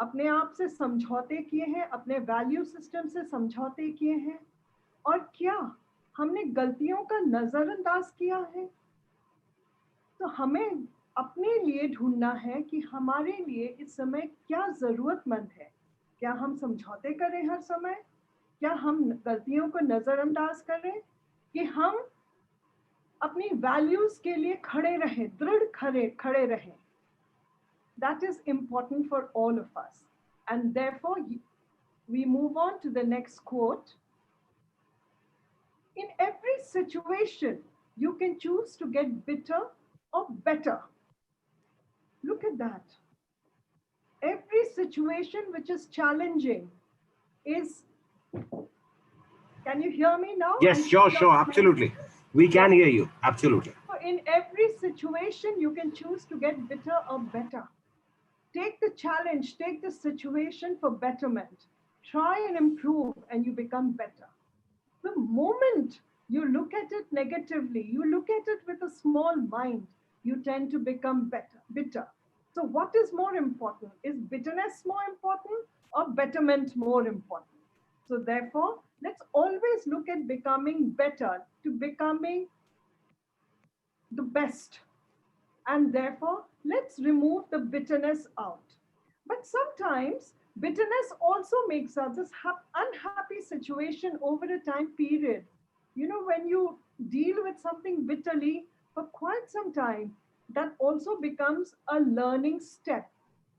अपने आप से समझौते किए हैं, अपने वैल्यू सिस्टम से समझौते किए हैं, और क्या हमने गलतियों का नजरअंदाज किया है? तो हमें अपने लिए ढूंढना है कि हमारे लिए इस समय क्या जरूरतमंद है। क्या हम समझौते करें हर समय? क्या हम गलतियों को नजरअंदाज करें, कि हम अपनी वैल्यूज के लिए खड़े रहें, दृढ़ खड़े रहें? That is important for all of us. And therefore, we move on to the next quote. In every situation, you can choose to get bitter or better. Look at that. Every situation which is challenging is, can you hear me now? Yes, sure, absolutely. We can hear you, absolutely. So in every situation, you can choose to get bitter or better. Take the challenge, take the situation for betterment. Try and improve and you become better. The moment you look at it negatively, you look at it with a small mind, you tend to become bitter. So what is more important? Is bitterness more important or betterment more important? So therefore, let's always look at becoming better, to becoming the best. And therefore, let's remove the bitterness out. But sometimes bitterness also makes us this unhappy situation over a time period. You know, when you deal with something bitterly for quite some time, that also becomes a learning step.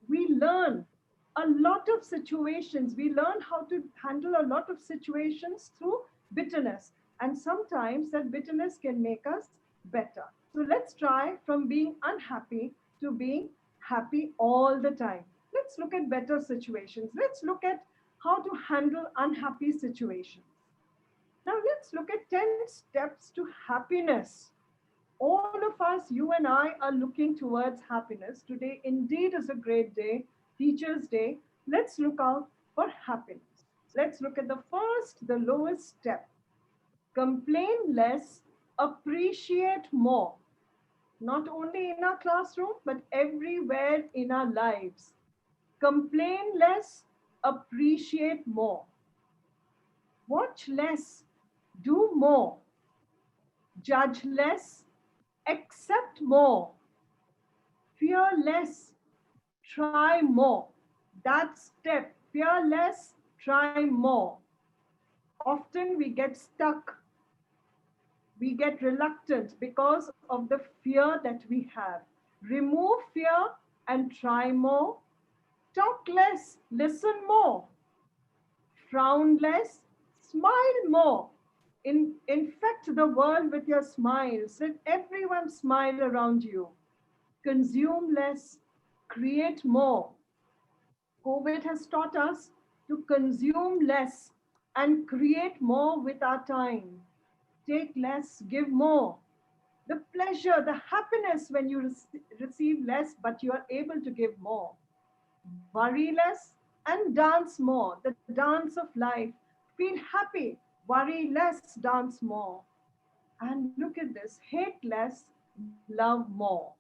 We learn a lot of situations. We learn how to handle a lot of situations through bitterness. And sometimes that bitterness can make us better. So let's try from being unhappy to being happy all the time. Let's look at better situations. Let's look at how to handle unhappy situations. Now let's look at 10 steps to happiness. All of us, you and I, are looking towards happiness. Today indeed is a great day, Teachers' Day. Let's look out for happiness. Let's look at the first, the lowest step. Complain less, appreciate more. Not only in our classroom, but everywhere in our lives. Complain less, appreciate more. Watch less, do more. Judge less, accept more. Fear less, try more. That step, fear less, try more. Often we get stuck. We get reluctant because of the fear that we have. Remove fear and try more. Talk less, listen more. Frown less, smile more. Infect the world with your smiles. Let everyone smile around you. Consume less, create more. COVID has taught us to consume less and create more with our time. Take less, give more. The pleasure, the happiness when you receive less, but you are able to give more. Worry less and dance more. The dance of life. Feel happy, worry less, dance more. And look at this, hate less, love more.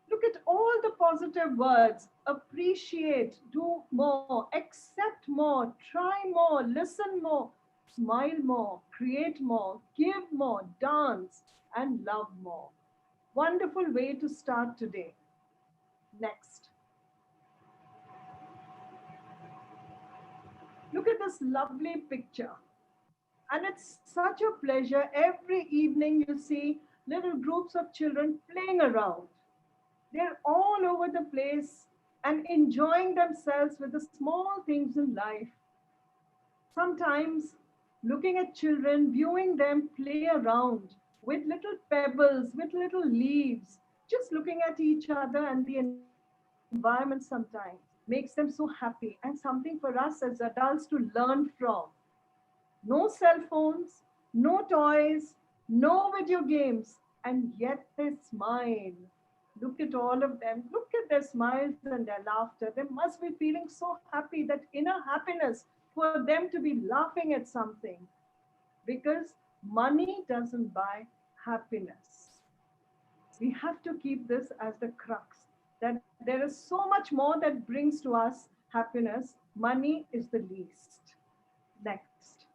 Look at all the positive words. Appreciate, do more, accept more, try more, listen more, smile more, create more, give more, dance, and love more. Wonderful way to start today. Next. Look at this lovely picture. And it's such a pleasure. Every evening you see little groups of children playing around. They're all over the place and enjoying themselves with the small things in life. Sometimes looking at children, viewing them play around with little pebbles, with little leaves, just looking at each other and the environment sometimes makes them so happy, and something for us as adults to learn from. No cell phones, no toys, no video games, and yet they smile. Look at all of them. Look at their smiles and their laughter. They must be feeling so happy, that inner happiness for them to be laughing at something. Because money doesn't buy happiness. We have to keep this as the crux, that there is so much more that brings to us happiness. Money is the least. Next.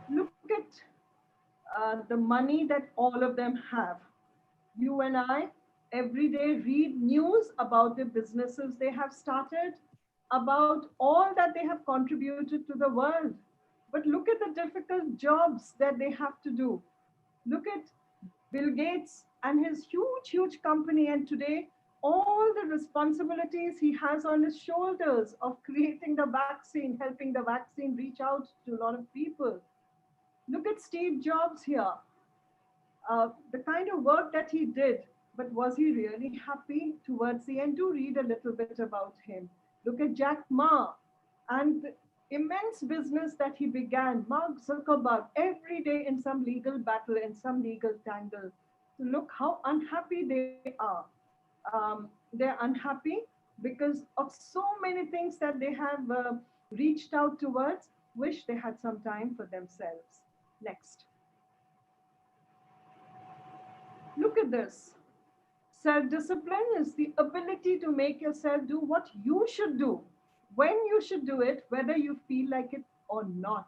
Look at the money that all of them have. You and I every day read news about the businesses they have started, about all that they have contributed to the world. But look at the difficult jobs that they have to do. Look at Bill Gates and his huge company, and today all the responsibilities he has on his shoulders of creating the vaccine, helping the vaccine reach out to a lot of people. Look at Steve Jobs here, the kind of work that he did, but was he really happy towards the end? Do read a little bit about him. Look at Jack Ma and the immense business that he began. Mark Zuckerberg, every day in some legal battle, in some legal tangle. So look how unhappy they are. They're unhappy because of so many things that they have reached out towards, wish they had some time for themselves. Next. Look at this. Self discipline is the ability to make yourself do what you should do, when you should do it, whether you feel like it or not.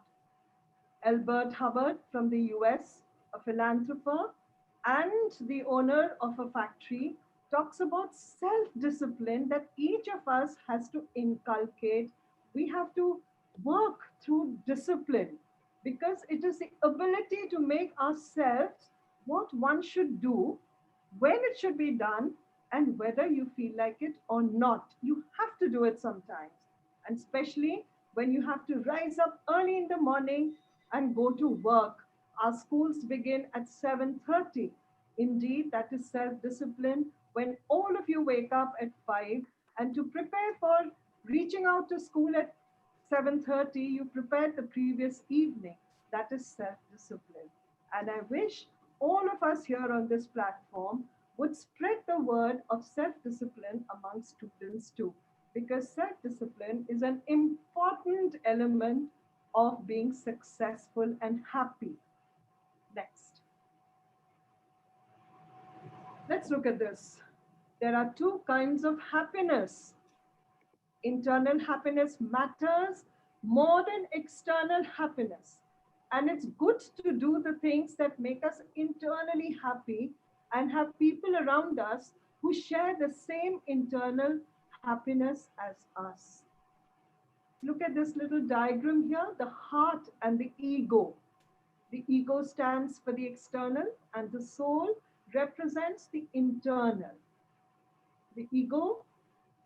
Albert Hubbard from the US, a philanthropist and the owner of a factory, talks about self discipline that each of us has to inculcate. We have to work through discipline because it is the ability to make ourselves what one should do, when it should be done, and whether you feel like it or not. You have to do it sometimes. And especially when you have to rise up early in the morning and go to work. Our schools begin at 7:30. Indeed, that is self-discipline when all of you wake up at 5 and to prepare for reaching out to school at 7:30, you prepared the previous evening. That is self-discipline. And I wish all of us here on this platform would spread the word of self-discipline among students too, because self-discipline is an important element of being successful and happy. Next. Let's look at this. There are two kinds of happiness. Internal happiness matters more than external happiness. And it's good to do the things that make us internally happy and have people around us who share the same internal happiness as us. Look at this little diagram here, the heart and the ego. The ego stands for the external and the soul represents the internal. The ego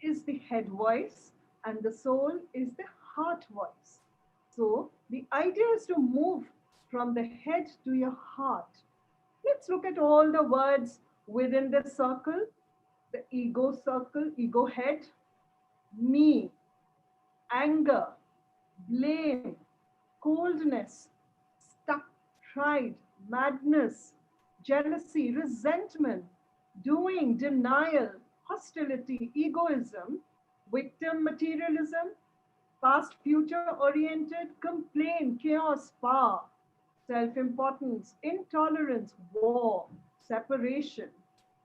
is the head voice and the soul is the heart voice. So the idea is to move from the head to your heart. Let's look at all the words within the circle. The ego circle, ego head, me, anger, blame, coldness, stuck, pride, madness, jealousy, resentment, doing, denial, hostility, egoism, victim materialism, past future oriented, complaint, chaos, power, self importance, intolerance, war, separation.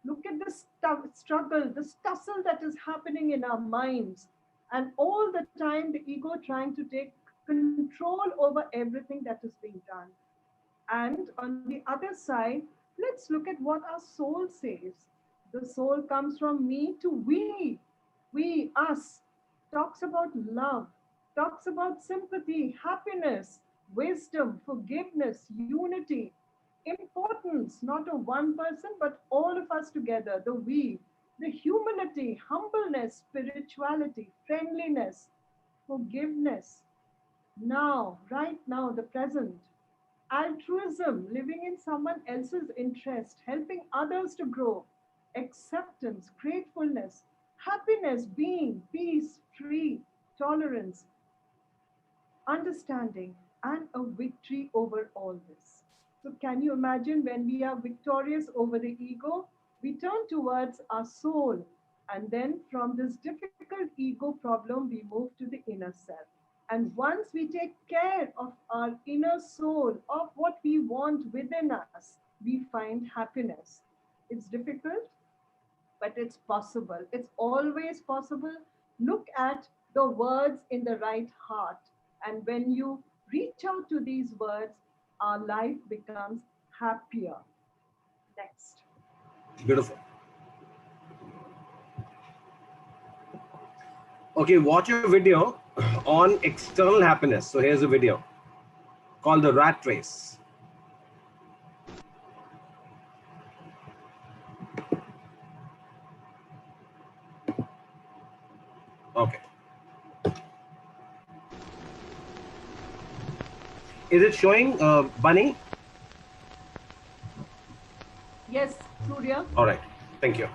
Look at the struggle, the tussle that is happening in our minds. And all the time, the ego trying to take control over everything that is being done. And on the other side, let's look at what our soul says. The soul comes from me to we, us, talks about love, talks about sympathy, happiness, wisdom, forgiveness, unity, importance, not of one person, but all of us together, the we, the humility, humbleness, spirituality, friendliness, forgiveness, now, right now, the present, altruism, living in someone else's interest, helping others to grow, acceptance, gratefulness, happiness, being, peace, free, tolerance, understanding, and a victory over all this. So, can you imagine when we are victorious over the ego, we turn towards our soul, and then from this difficult ego problem, we move to the inner self. And once we take care of our inner soul, of what we want within us, we find happiness. It's difficult, but it's possible. It's always possible. Look at the words in the right heart. And when you reach out to these words, our life becomes happier. Next. Beautiful. Okay, watch a video on external happiness. So here's a video called The Rat Race. Okay. Is it showing Bunny? Yes, Surya. All right. Thank you.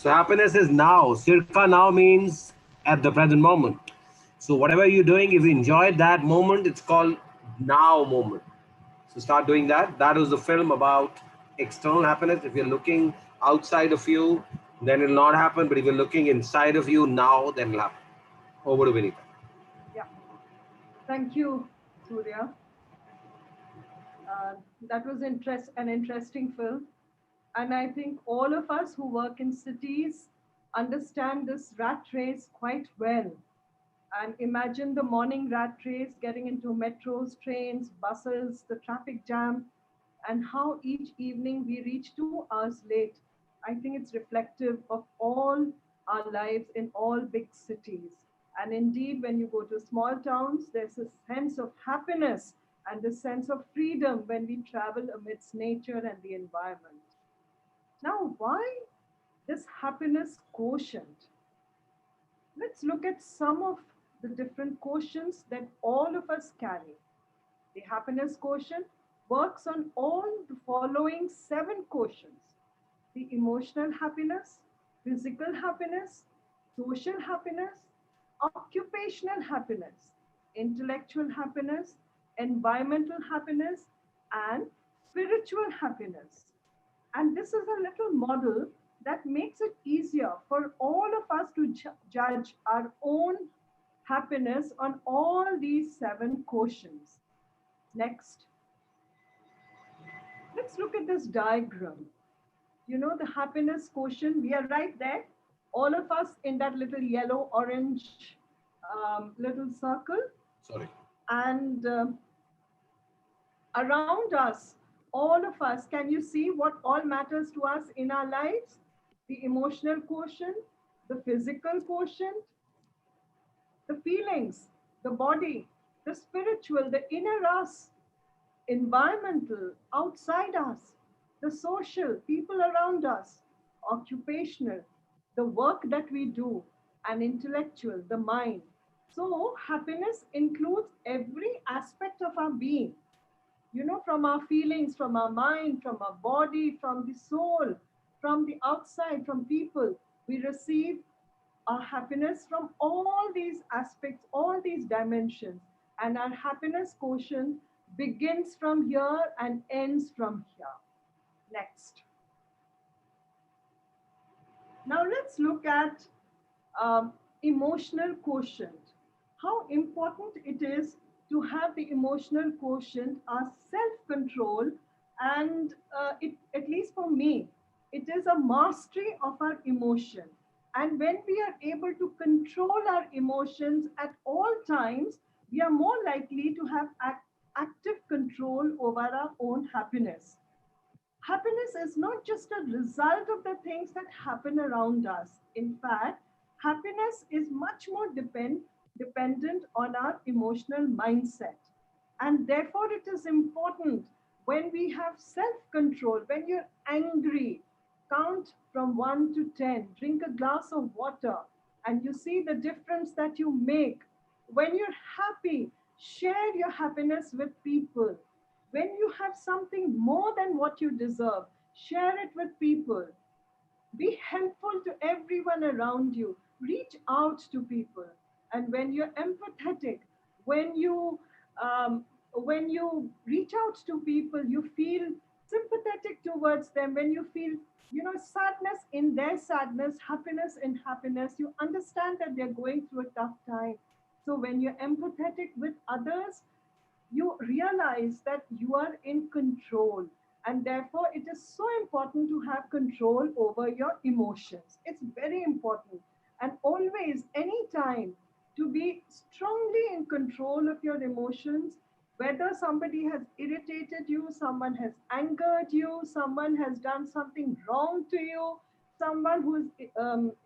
So happiness is now. Circa now means at the present moment. So whatever you're doing, if you enjoy that moment, it's called now moment. So start doing that. That was the film about external happiness. If you're looking outside of you, then it'll not happen. But if you're looking inside of you now, then it'll happen. Over to Vinita. Yeah. Thank you, Surya. That was an interesting film. And I think all of us who work in cities understand this rat race quite well. And imagine the morning rat race getting into metros, trains, buses, the traffic jam, and how each evening we reach 2 hours late. I think it's reflective of all our lives in all big cities. And indeed, when you go to small towns, there's a sense of happiness and a sense of freedom when we travel amidst nature and the environment. Now, why this happiness quotient? Let's look at some of the different quotients that all of us carry. The happiness quotient works on all the following 7 quotients: the emotional happiness, physical happiness, social happiness, occupational happiness, intellectual happiness, environmental happiness, and spiritual happiness. And this is a little model that makes it easier for all of us to judge our own happiness on all these 7 quotients. Next, let's look at this diagram. You know, the happiness quotient, we are right there, all of us in that little yellow orange little circle. Sorry. And around us, all of us, can you see what all matters to us in our lives? The emotional quotient, the physical quotient, the feelings, the body, the spiritual, the inner us, environmental, outside us, the social, people around us, occupational, the work that we do, and intellectual, the mind. So, happiness includes every aspect of our being, you know, from our feelings, from our mind, from our body, from the soul, from the outside, from people. We receive our happiness from all these aspects, all these dimensions. And our happiness quotient begins from here and ends from here. Next. Now let's look at emotional quotient. How important it is to have the emotional quotient, our self-control, and at least for me, it is a mastery of our emotion. And when we are able to control our emotions at all times, we are more likely to have active control over our own happiness. Happiness is not just a result of the things that happen around us. In fact, happiness is much more dependent on our emotional mindset. And therefore, it is important when we have self control, when you're angry, count from 1 to 10, drink a glass of water, and you see the difference that you make. When you're happy, share your happiness with people. When you have something more than what you deserve, share it with people. Be helpful to everyone around you. Reach out to people. And when you're empathetic, when you when you reach out to people, you feel sympathetic towards them. When you feel, you know, sadness in their sadness, happiness in happiness, you understand that they're going through a tough time. So when you're empathetic with others, you realize that you are in control, and therefore it is so important to have control over your emotions. It's very important, and always, anytime, to be strongly in control of your emotions. Whether somebody has irritated you, someone has angered you, someone has done something wrong to you, someone who's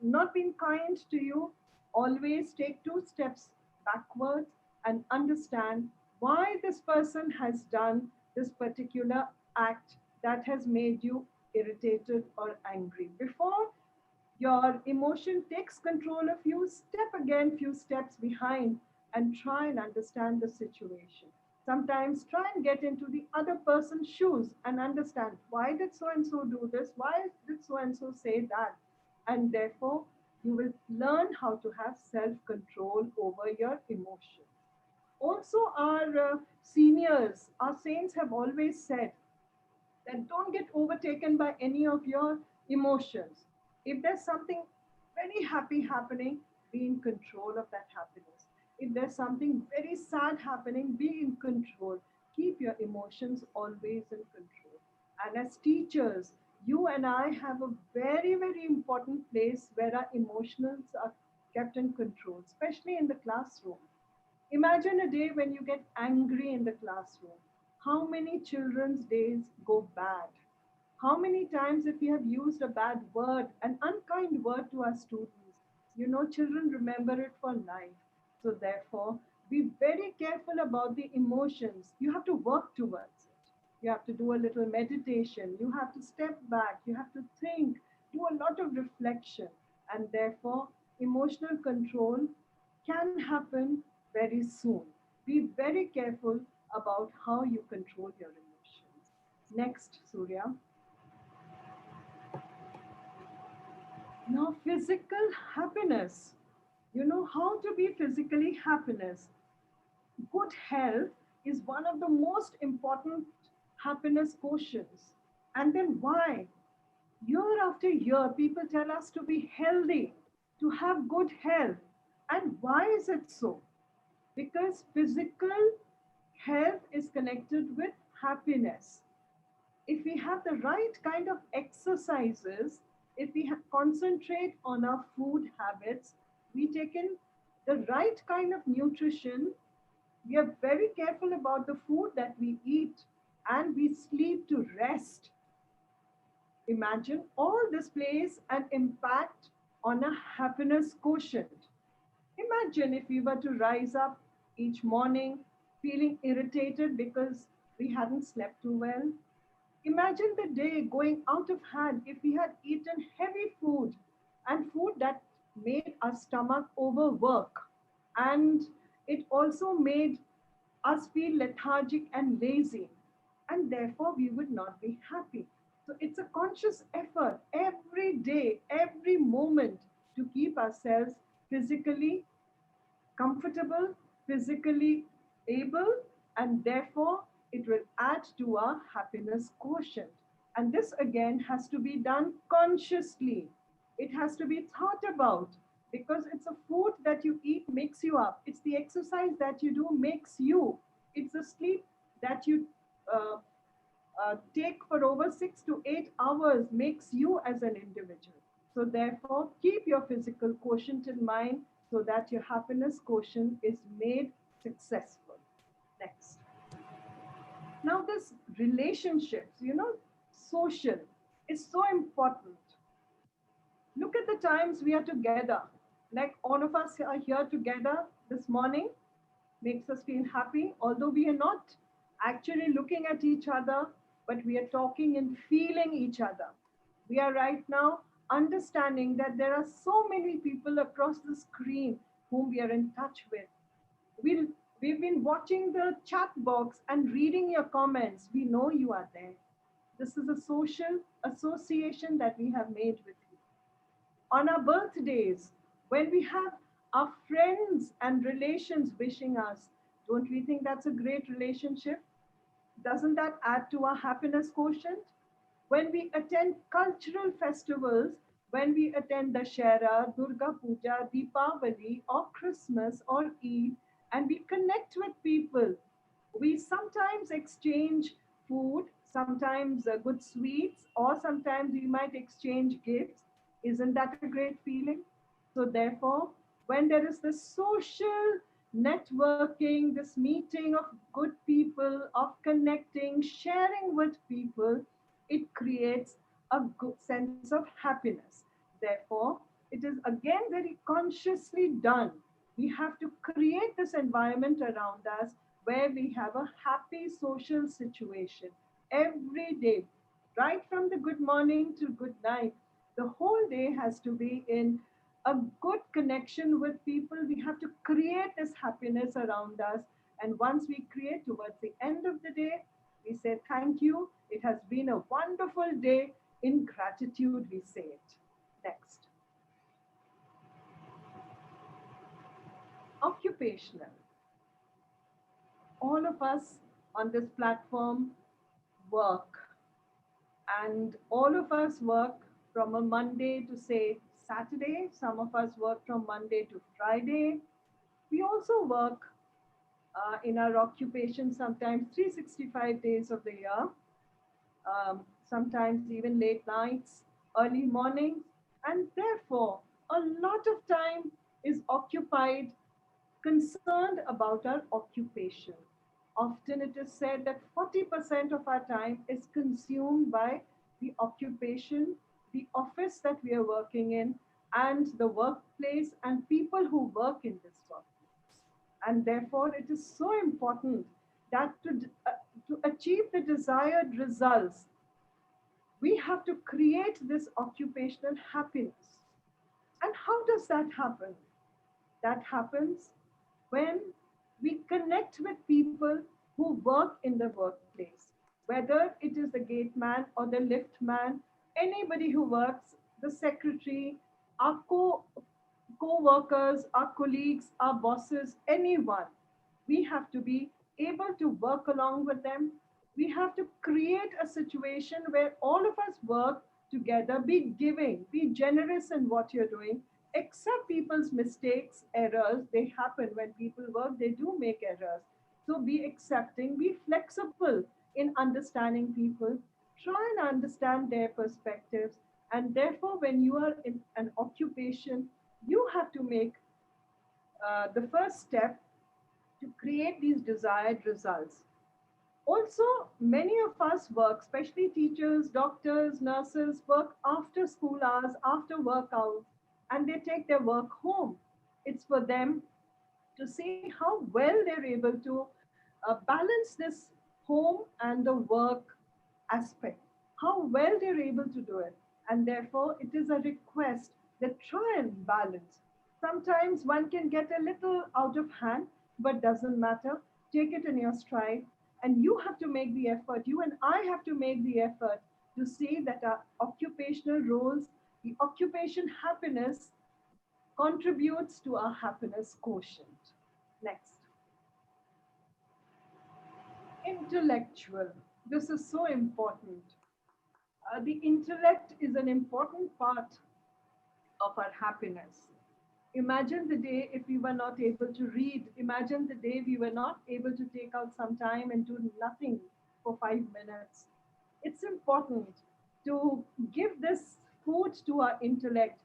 not been kind to you, always take 2 steps backwards and understand why this person has done this particular act that has made you irritated or angry. Before your emotion takes control of you, step again few steps behind and try and understand the situation. Sometimes try and get into the other person's shoes and understand, why did so and so do this? Why did so and so say that? and therefore you will learn how to have self-control over your emotions. Also, our seniors, our saints have always said that don't get overtaken by any of your emotions. If there's something very happy happening, be in control of that happiness. If there's something very sad happening, be in control. Keep your emotions always in control. And as teachers, you and I have a very, very important place where our emotions are kept in control, especially in the classroom. Imagine a day when you get angry in the classroom. How many children's days go bad? How many times, if we have used a bad word, an unkind word to our students, children remember it for life. So, therefore, be very careful about the emotions. You have to work towards it. You have to do a little meditation. You have to step back. You have to think, do a lot of reflection. And therefore, emotional control can happen very soon. Be very careful about how you control your emotions. Next, Surya. Now, physical happiness. You know how to be physically happiness. Good health is one of the most important happiness quotients. And then why? Year after year, people tell us to be healthy, to have good health. And why is it so? Because physical health is connected with happiness. If we have the right kind of exercises, if we concentrate on our food habits, we take in the right kind of nutrition, we are very careful about the food that we eat, and we sleep to rest. Imagine all this plays an impact on a happiness quotient. Imagine if we were to rise up each morning feeling irritated because we hadn't slept too well. Imagine the day going out of hand if we had eaten heavy food and food that made our stomach overwork. And it also made us feel lethargic and lazy. And therefore, we would not be happy. So it's a conscious effort every day, every moment to keep ourselves physically comfortable, physically able, and therefore it will add to our happiness quotient. And this again has to be done consciously. It has to be thought about because it's a food that you eat makes you up. It's the exercise that you do makes you. It's the sleep that you take for over 6 to 8 hours makes you as an individual. So therefore, keep your physical quotient in mind so that your happiness quotient is made successful. Next. Now, this relationships, social is so important. Look at the times we are together. Like all of us are here together this morning, makes us feel happy, although we are not actually looking at each other, but we are talking and feeling each other. We are right now understanding that there are so many people across the screen whom we are in touch with. We'll, we've been watching the chat box and reading your comments. We know you are there. This is a social association that we have made with you. On our birthdays, when we have our friends and relations wishing us, don't we think that's a great relationship? Doesn't that add to our happiness quotient? When we attend cultural festivals, when we attend Dashera, Durga Puja, Deepavali, or Christmas or Eid, and we connect with people, we sometimes exchange food, sometimes good sweets, or sometimes we might exchange gifts. Isn't that a great feeling? So, therefore, when there is this social networking, this meeting of good people, of connecting, sharing with people, it creates a good sense of happiness. Therefore, it is again very consciously done. We have to create this environment around us where we have a happy social situation every day, right from the good morning to good night. The whole day has to be in a good connection with people. We have to create this happiness around us. And once we create towards the end of the day, we say, thank you. It has been a wonderful day. In gratitude, we say it. Next. Occupational. All of us on this platform work, and all of us work from a Monday to say Saturday. Some of us work from Monday to Friday. We also work in our occupation sometimes 365 days of the year, sometimes even late nights, early mornings, and therefore a lot of time is occupied concerned about our occupation. Often it is said that 40% of our time is consumed by the occupation, the office that we are working in, and the workplace and people who work in this workplace. And therefore, it is so important that to achieve the desired results, we have to create this occupational happiness. And how does that happen? That happens when we connect with people who work in the workplace, whether it is the gate man or the lift man, anybody who works, the secretary, our co-workers, our colleagues, our bosses, anyone. We have to be able to work along with them. We have to create a situation where all of us work together, be giving, be generous in what you're doing, accept people's mistakes, errors. They happen when people work, they do make errors. So be accepting, be flexible in understanding people, try and understand their perspectives. And therefore, when you are in an occupation, you have to make the first step to create these desired results. Also, many of us work, especially teachers, doctors, nurses, work after school hours, after work hours, and they take their work home. It's for them to see how well they're able to balance this home and the work aspect, how well they're able to do it. And therefore, it is a request that try and balance. Sometimes one can get a little out of hand, but doesn't matter. Take it in your stride, and you have to make the effort. You and I have to make the effort to see that our occupational roles, the occupation happiness, contributes to our happiness quotient. Next. Intellectual. This is so important. The intellect is an important part of our happiness. Imagine the day if we were not able to read. Imagine the day we were not able to take out some time and do nothing for 5 minutes. It's important to give this food to our intellect,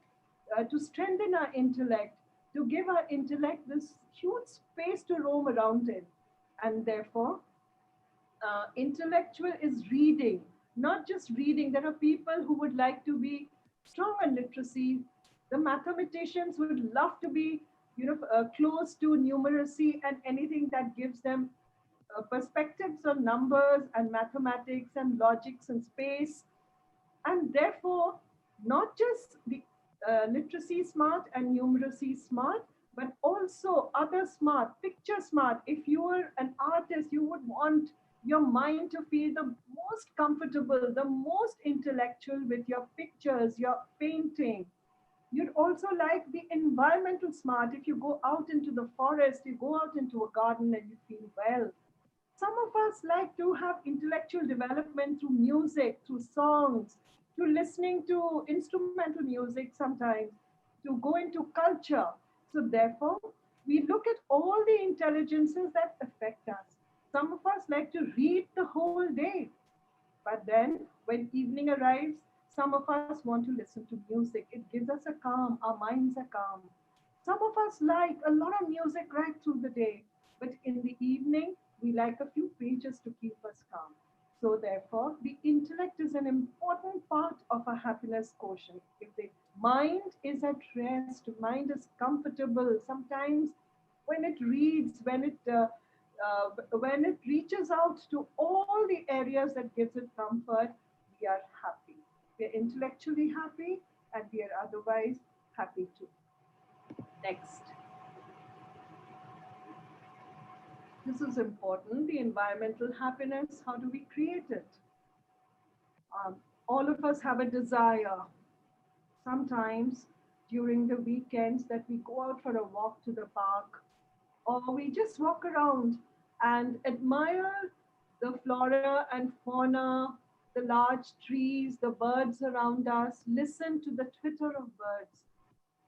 to strengthen our intellect, to give our intellect this huge space to roam around in. And therefore, intellectual is reading, not just reading. There are people who would like to be strong in literacy. The mathematicians would love to be, close to numeracy and anything that gives them perspectives on numbers and mathematics and logics and space. And therefore, not just the literacy smart and numeracy smart, but also other smart, picture smart. If you were an artist, you would want your mind to feel the most comfortable, the most intellectual with your pictures, your painting. You'd also like the environmental smart. If you go out into the forest, you go out into a garden and you feel well. Some of us like to have intellectual development through music, through songs, through listening to instrumental music sometimes, to go into culture. So therefore, we look at all the intelligences that affect us. Some of us like to read the whole day. But then when evening arrives, some of us want to listen to music. It gives us a calm, our minds are calm. Some of us like a lot of music right through the day, but in the evening, we like a few pages to keep us calm. So therefore, the intellect is an important part of our happiness quotient. If the mind is at rest, mind is comfortable, sometimes when it reads, when it reaches out to all the areas that gives it comfort, we are happy. We are intellectually happy and we are otherwise happy too. Next. This is important, the environmental happiness. How do we create it? All of us have a desire sometimes during the weekends that we go out for a walk to the park or we just walk around and admire the flora and fauna, the large trees, the birds around us, listen to the twitter of birds.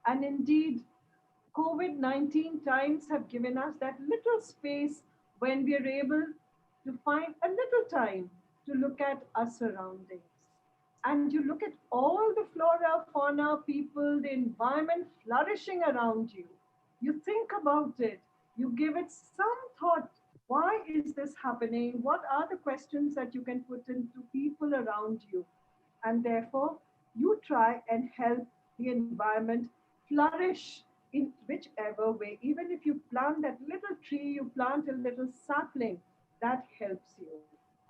And indeed, COVID 19 times have given us that little space when we are able to find a little time to look at our surroundings. And you look at all the flora, fauna, people, the environment flourishing around you. You think about it, you give it some thought. Why is this happening? What are the questions that you can put into people around you? And therefore, you try and help the environment flourish in whichever way. Even if you plant that little tree, you plant a little sapling, that helps you.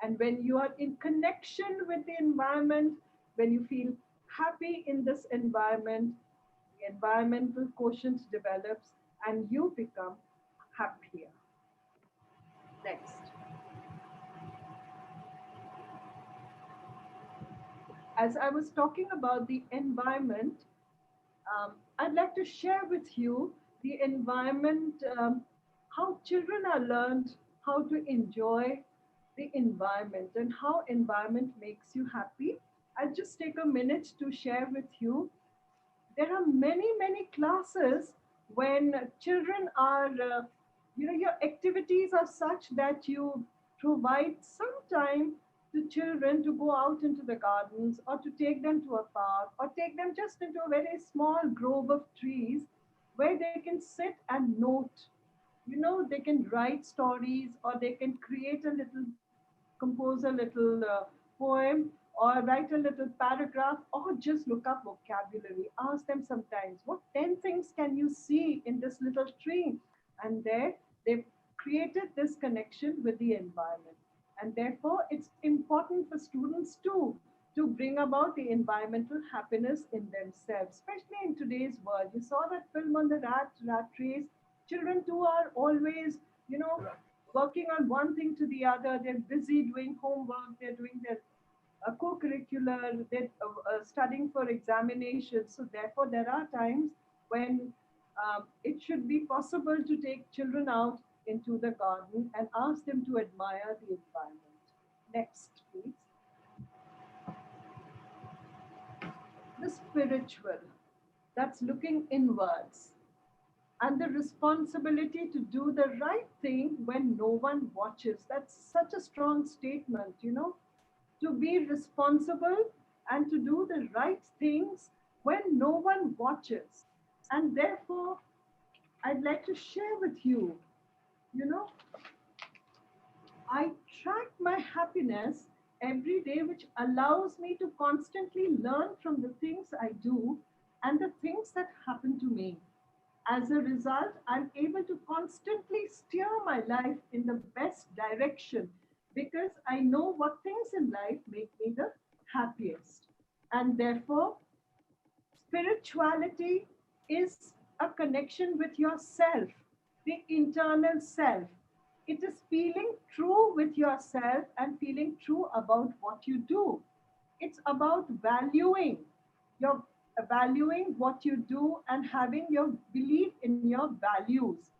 And when you are in connection with the environment, when you feel happy in this environment, the environmental quotient develops and you become happier. Next. As I was talking about the environment, I'd like to share with you the environment, how children are learned how to enjoy the environment and how environment makes you happy. I'll just take a minute to share with you. There are many classes when children are, your activities are such that you provide some time to children to go out into the gardens or to take them to a park or take them just into a very small grove of trees where they can sit and note. They can write stories or they can create a little, compose a little poem or write a little paragraph or just look up vocabulary. Ask them sometimes, what 10 things can you see in this little tree? And there they've created this connection with the environment. And therefore, it's important for students too to bring about the environmental happiness in themselves, especially in today's world. You saw that film on the rat race. Children too are always, working on one thing to the other. They're busy doing homework, they're doing their co-curricular, they're studying for examinations. So therefore, there are times when it should be possible to take children out into the garden and ask them to admire the environment. Next, please. The spiritual, that's looking inwards, and the responsibility to do the right thing when no one watches. That's such a strong statement, to be responsible and to do the right things when no one watches. And therefore, I'd like to share with you, I track my happiness every day, which allows me to constantly learn from the things I do and the things that happen to me. As a result, I'm able to constantly steer my life in the best direction because I know what things in life make me the happiest. And therefore, spirituality is a connection with yourself, the internal self. It is feeling true with yourself and feeling true about what you do. It's about your valuing what you do and having your belief in your values.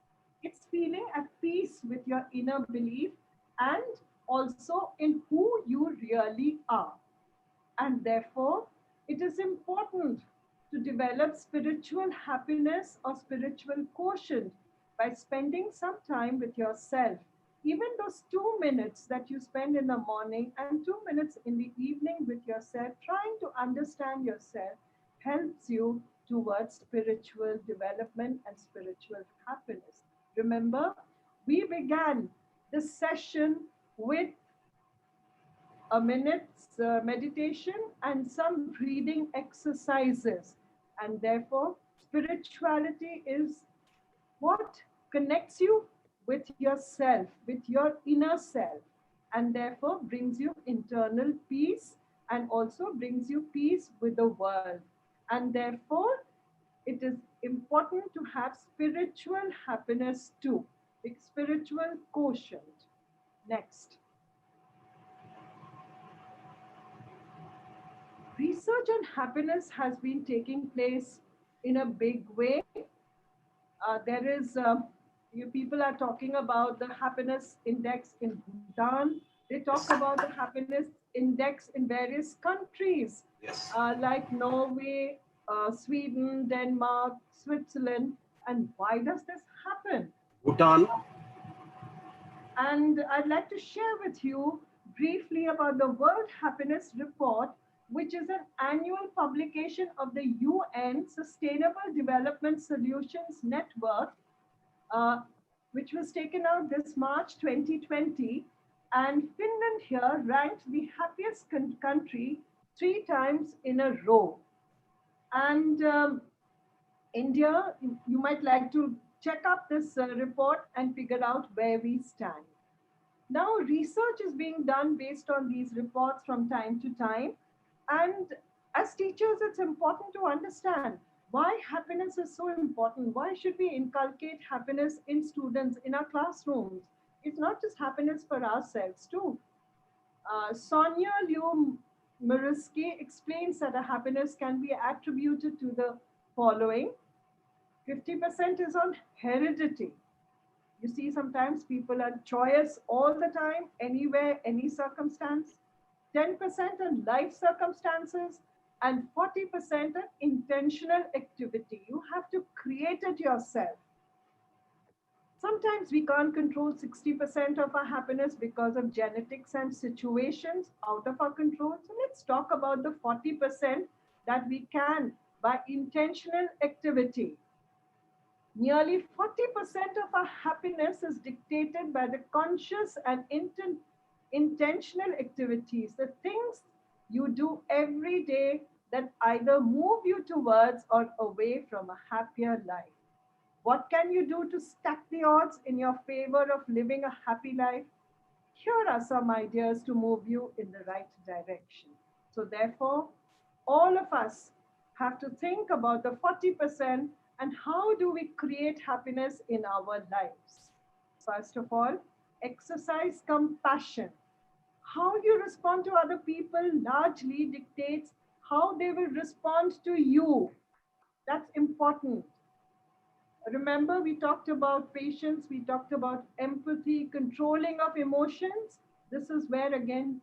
It's feeling at peace with your inner belief and also in who you really are. And therefore, it is important to develop spiritual happiness or spiritual quotient by spending some time with yourself. Even those 2 minutes that you spend in the morning and 2 minutes in the evening with yourself, trying to understand yourself, helps you towards spiritual development and spiritual happiness. Remember, we began this session with a minute's meditation and some breathing exercises. And therefore, spirituality is what connects you with yourself, with your inner self, and therefore brings you internal peace and also brings you peace with the world. And therefore, it is important to have spiritual happiness too, like spiritual quotient. Next. Research on happiness has been taking place in a big way. There is, You people are talking about the happiness index in Bhutan. They talk about the happiness index in various countries Yes. like Norway, Sweden, Denmark, Switzerland. And why does this happen? Bhutan. And I'd like to share with you briefly about the World Happiness Report, which is an annual publication of the UN Sustainable Development Solutions Network, uh, which was taken out this March 2020. And Finland here ranked the happiest country 3 times in a row. And India, you might like to check up this report and figure out where we stand. Now, research is being done based on these reports from time to time. And as teachers, it's important to understand why happiness is so important. Why should we inculcate happiness in students in our classrooms? It's not just happiness for ourselves, too. Sonia Liu Mirsky explains that a happiness can be attributed to the following. 50% is on heredity. You see, sometimes people are joyous all the time, anywhere, any circumstance. 10% on life circumstances, and 40% on intentional activity. You have to create it yourself. Sometimes we can't control 60% of our happiness because of genetics and situations out of our control. So let's talk about the 40% that we can by intentional activity. Nearly 40% of our happiness is dictated by the conscious and intentional activities, the things you do every day that either move you towards or away from a happier life. What can you do to stack the odds in your favor of living a happy life? Here are some ideas to move you in the right direction. So therefore, all of us have to think about the 40% and how do we create happiness in our lives. First of all, exercise compassion. How you respond to other people largely dictates how they will respond to you. That's important. Remember, we talked about patience, we talked about empathy, controlling of emotions. This is where, again,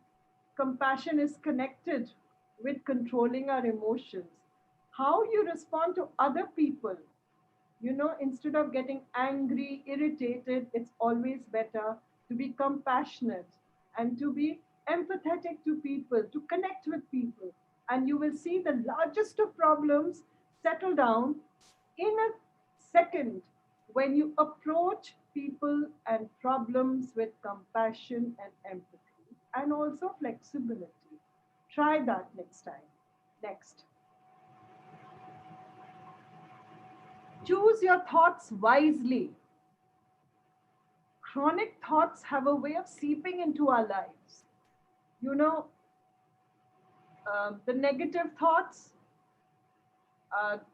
compassion is connected with controlling our emotions. How you respond to other people. You know, instead of getting angry, irritated, it's always better to be compassionate and to be empathetic to people, to connect with people. And you will see the largest of problems settle down in a second when you approach people and problems with compassion and empathy and also flexibility. Try that next time. Next. Choose your thoughts wisely. Chronic thoughts have a way of seeping into our lives. You know, the negative thoughts,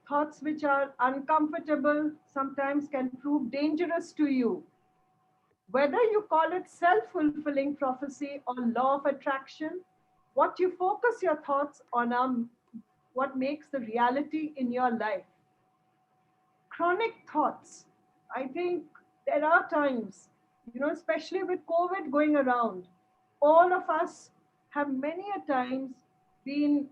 thoughts which are uncomfortable, sometimes can prove dangerous to you. Whether you call it self-fulfilling prophecy or law of attraction, what you focus your thoughts on are what makes the reality in your life. Chronic thoughts. I think there are times, you know, especially with COVID going around, all of us have many a times been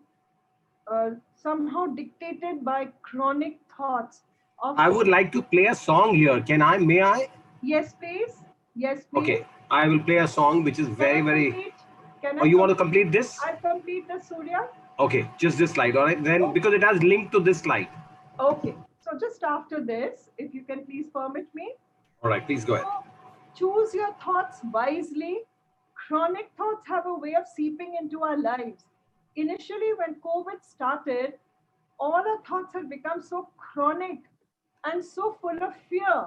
somehow dictated by chronic thoughts of. I would like to play a song here. Can I? May I? Yes, please. Yes, please. Okay. I will play a song which is very, very. Can Oh, you want to complete this? I complete the Surya? Okay, just this slide. All right. Then, because it has linked to this slide. Okay. So just after this, if you can please permit me. All right. Please go ahead. Choose your thoughts wisely. Chronic thoughts have a way of seeping into our lives. Initially, when COVID started, all our thoughts had become so chronic and so full of fear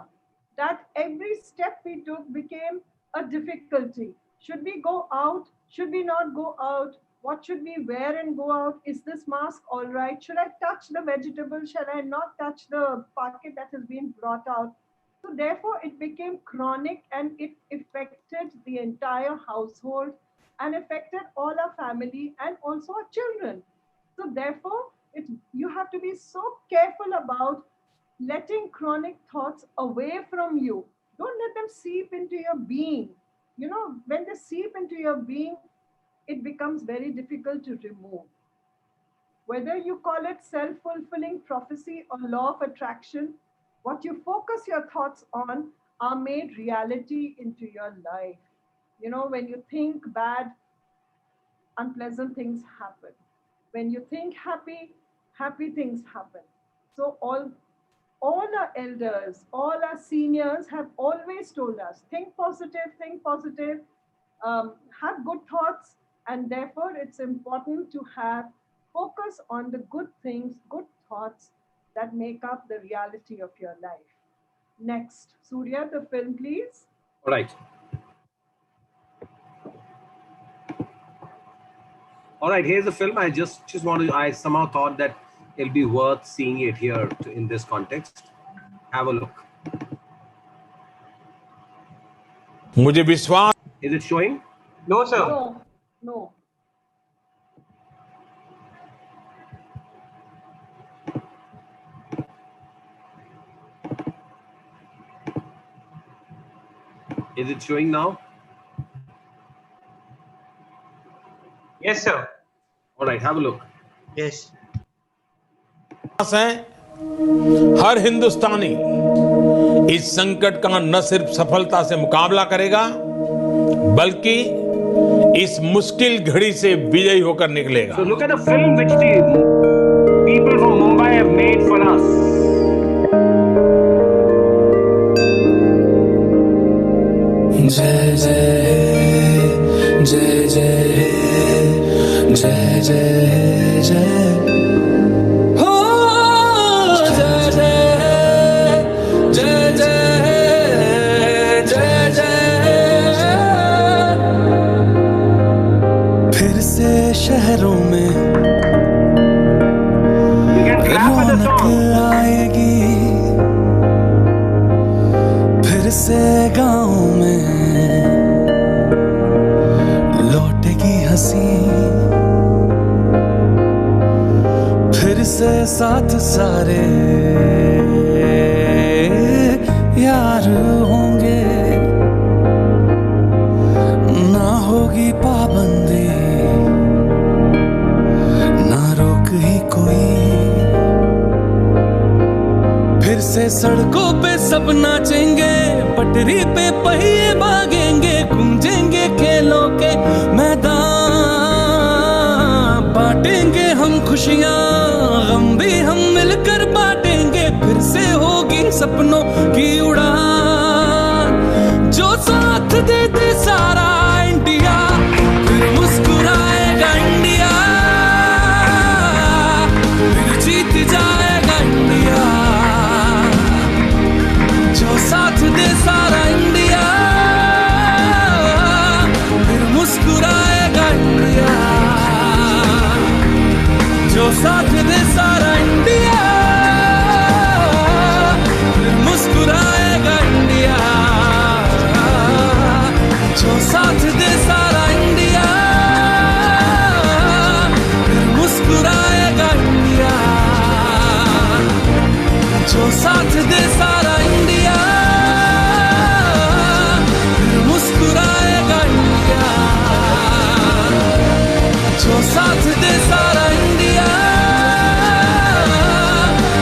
that every step we took became a difficulty. Should we go out? Should we not go out? What should we wear and go out? Is this mask all right? Should I touch the vegetable? Shall I not touch the packet that has been brought out? So therefore, it became chronic and it affected the entire household and affected all our family and also our children. So therefore, you have to be so careful about letting chronic thoughts away from you. Don't let them seep into your being. When they seep into your being, it becomes very difficult to remove. Whether you call it self-fulfilling prophecy or law of attraction, what you focus your thoughts on are made reality into your life. When you think bad, unpleasant things happen. When you think happy, happy things happen. So all our elders, all our seniors have always told us, think positive, have good thoughts, and therefore it's important to have focus on the good things, good thoughts that make up the reality of your life. Next, Surya, the film, please. All right. All right, here's the film. I just want to, I somehow thought that it'll be worth seeing it here in this context. Have a look. मुझे विश्वास Is it showing? No, sir. No, no. Is it showing now? Yes, sir. All right, have a look. Yes. है हर हिंदुस्तानी इस संकट का न सिर्फ सफलता से मुकाबला करेगा बल्कि इस मुश्किल घड़ी से विजयी होकर निकलेगा। So look at the film which the people from Mumbai have made for us. जय जय जय जय जय जय जय हो जय जय जय जय जय जय फिर से शहरों में You can clap for the Raunak song. आएगी फिर से गाँव में लौटेगी हंसी फिर से साथ सारे यार होंगे ना होगी पाबंदी ना रोक ही कोई फिर से सड़कों पे सब नाचेंगे पटरी पे पहिए भागेंगे गूंजेंगे खेलों के मैदान बांटेंगे हम खुशियां गम भी हम मिलकर बांटेंगे फिर से होगी सपनों की उड़ान जो साथ दे दे सारा इंडिया फिर मुस्कुराएगा इंडिया फिर जीत जाएगा इंडिया जो साथ दे सारा इंडिया फिर मुस्कुराएगा इंडिया जो साथ दे सारा इंडिया फिर मुस्कुराएगा इंडिया जो साथ दे सारा इंडिया फिर मुस्कुराएगा इंडिया जो साथ दे सारा इंडिया फिर मुस्कुराएगा इंडिया जो साथ दे सारा इंडिया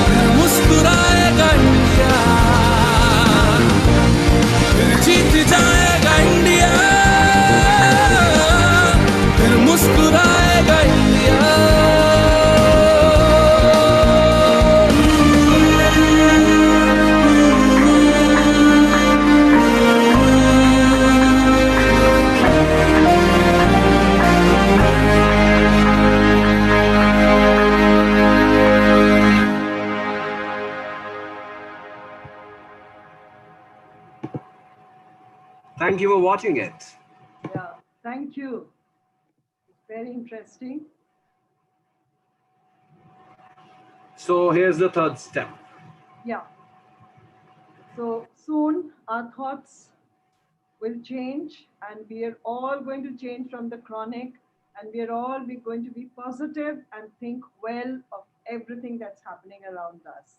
फिर मुस्कुराएगा इंडिया फिर जीत जाएगा इंडिया फिर मुस्कुराएगा India Thank you for watching it. Yeah, thank you. Very interesting. So here's the third step. Yeah. So soon our thoughts will change and we are all going to change from the chronic and we are all going to be positive and think well of everything that's happening around us.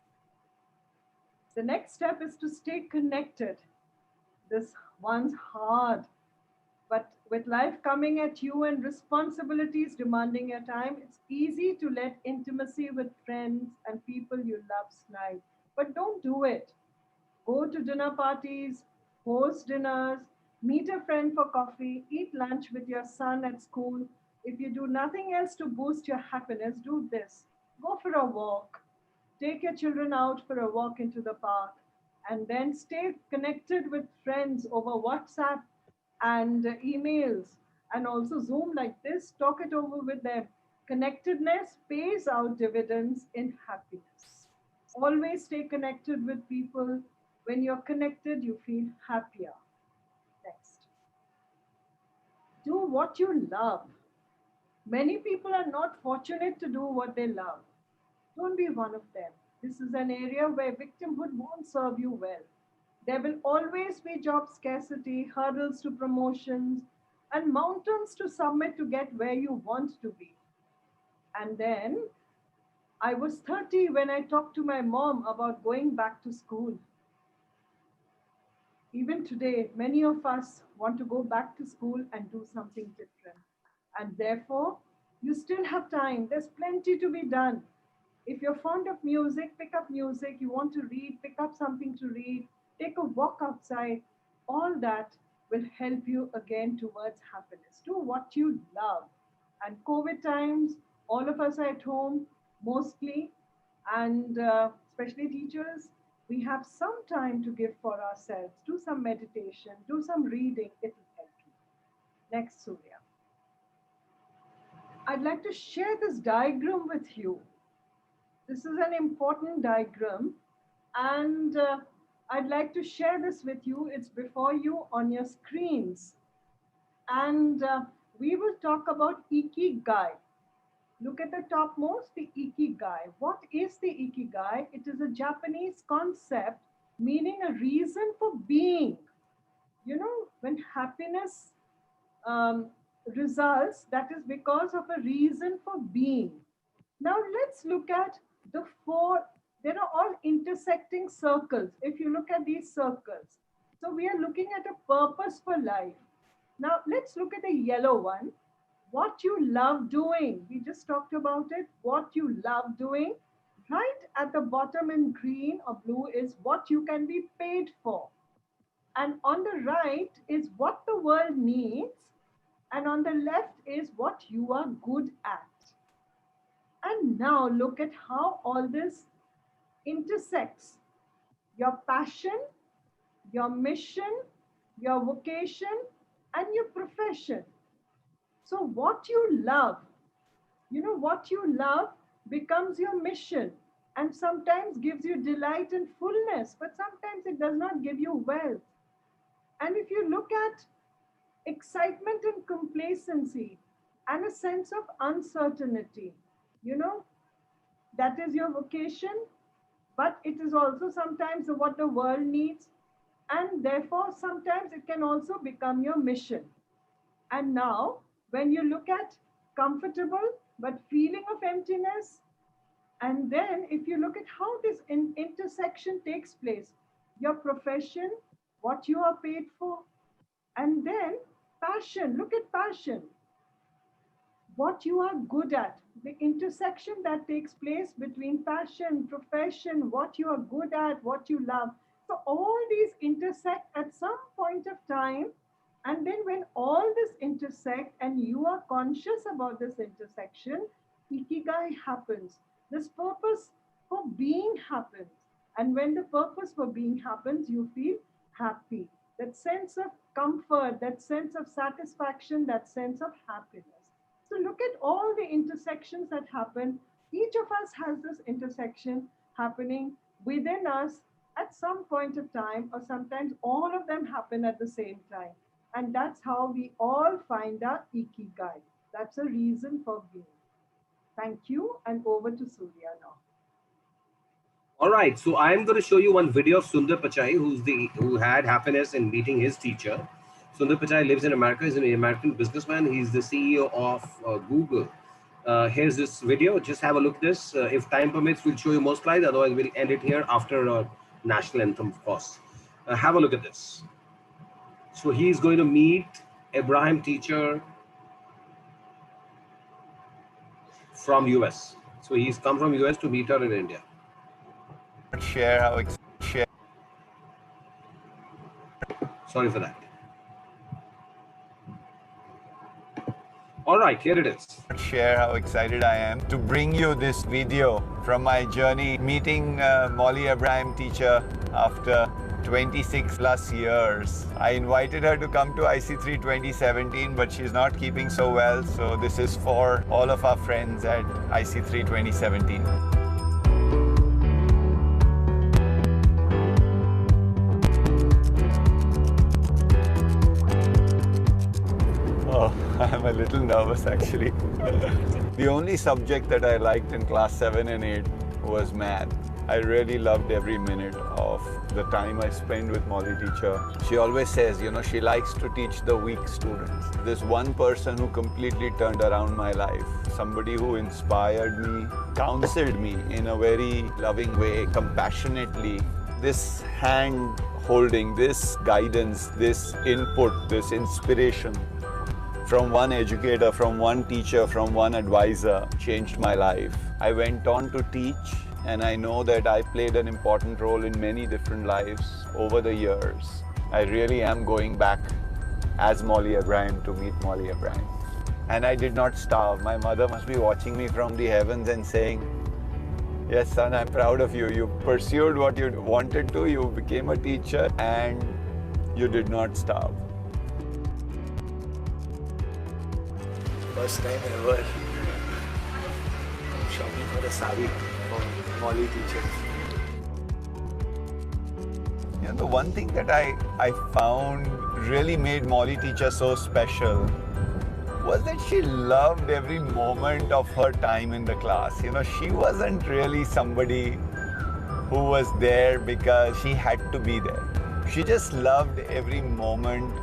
The next step is to stay connected this once hard, but with life coming at you and responsibilities demanding your time, it's easy to let intimacy with friends and people you love slide. But don't do it. Go to dinner parties, host dinners, meet a friend for coffee, eat lunch with your son at school. If you do nothing else to boost your happiness, do this. Go for a walk. Take your children out for a walk into the park, and then stay connected with friends over WhatsApp and emails, and also Zoom like this. Talk it over with them. Connectedness pays out dividends in happiness. Always stay connected with people. When you're connected, you feel happier. Next. Do what you love. Many people are not fortunate to do what they love. Don't be one of them. This is an area where victimhood won't serve you well. There will always be job scarcity, hurdles to promotions, and mountains to summit to get where you want to be. And then I was 30 when I talked to my mom about going back to school. Even today, many of us want to go back to school and do something different. And therefore, you still have time. There's plenty to be done. If you're fond of music, pick up music. You want to read, pick up something to read. Take a walk outside. All that will help you again towards happiness. Do what you love. And COVID times, all of us are at home mostly, and especially teachers, we have some time to give for ourselves. Do some meditation, do some reading. It will help you. Next, Surya. I'd like to share this diagram with you. This is an important diagram, and I'd like to share this with you. It's before you on your screens. And we will talk about Ikigai. Look at the topmost, the Ikigai. What is the Ikigai? It is a Japanese concept meaning a reason for being. You know, when happiness results, that is because of a reason for being. Now let's look at the four, there are all intersecting circles. If you look at these circles, so we are looking at a purpose for life. Now let's look at the yellow one. What you love doing. We just talked about it. What you love doing. Right at the bottom in green or blue is what you can be paid for. And on the right is what the world needs. And on the left is what you are good at. And now look at how all this intersects. Your passion, your mission, your vocation, and your profession. So what you love, you know, what you love becomes your mission and sometimes gives you delight and fullness, but sometimes it does not give you wealth. And if you look at excitement and complacency and a sense of uncertainty, you know, that is your vocation, but it is also sometimes what the world needs. And therefore, sometimes it can also become your mission. And now, when you look at comfortable but feeling of emptiness, and then if you look at how this intersection takes place, your profession, what you are paid for, and then passion, look at passion, what you are good at, the intersection that takes place between passion, profession, what you are good at, what you love. So all these intersect at some point of time. And then when all this intersect and you are conscious about this intersection, Ikigai happens. This purpose for being happens. And when the purpose for being happens, you feel happy. That sense of comfort, that sense of satisfaction, that sense of happiness. So look at all the intersections that happen. Each of us has this intersection happening within us at some point of time, or sometimes all of them happen at the same time. And that's how we all find our Ikigai. That's a reason for being. Thank you, and over to Surya now. All right, so I'm going to show you one video of Sundar Pichai, who had happiness in meeting his teacher. Sundar Pichai lives in America. He's an American businessman. He's the CEO of Google. Here's this video. Just have a look at this. If time permits, we'll show you more slides. Otherwise, we'll end it here after national anthem, of course. Have a look at this. So he's going to meet Ibrahim teacher from US. So he's come from US to meet her in India. Share how Sorry for that. All right, here it is. share how excited I am to bring you this video from my journey meeting Molly Abraham teacher after 26 plus years. I invited her to come to IC3 2017, but she's not keeping so well. So this is for all of our friends at IC3 2017. Oh, I'm a little nervous actually. The only subject that I liked in class 7 and 8 was math. I really loved every minute of the time I spent with Molly teacher. She always says, you know, she likes to teach the weak students. This one person who completely turned around my life, somebody who inspired me, counseled me in a very loving way, compassionately. This hand holding, this guidance, this input, this inspiration from one educator, from one teacher, from one advisor changed my life. I went on to teach, and I know that I played an important role in many different lives over the years. I really am going back as Molly Abraham to meet Molly Abraham. And I did not starve. My mother must be watching me from the heavens and saying, yes, son, I'm proud of you. You pursued what you wanted to, you became a teacher, and you did not starve. First time ever shopping for a sari for Molly teacher. You know, the one thing that I found really made Molly teacher so special was that she loved every moment of her time in the class. You know, she wasn't really somebody who was there because she had to be there. She just loved every moment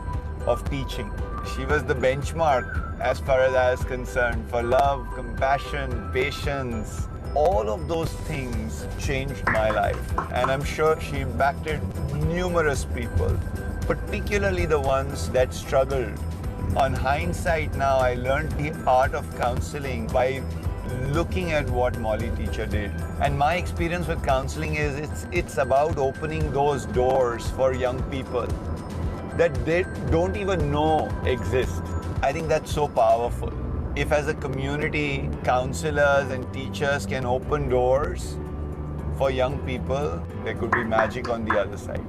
of teaching. She was the benchmark as far as I was concerned for love, compassion, patience. All of those things changed my life. And I'm sure she impacted numerous people, particularly the ones that struggled. On hindsight now, I learned the art of counseling by looking at what Molly teacher did. And my experience with counseling is it's about opening those doors for young people that they don't even know exist. I think that's so powerful. If as a community, counselors and teachers can open doors for young people, there could be magic on the other side.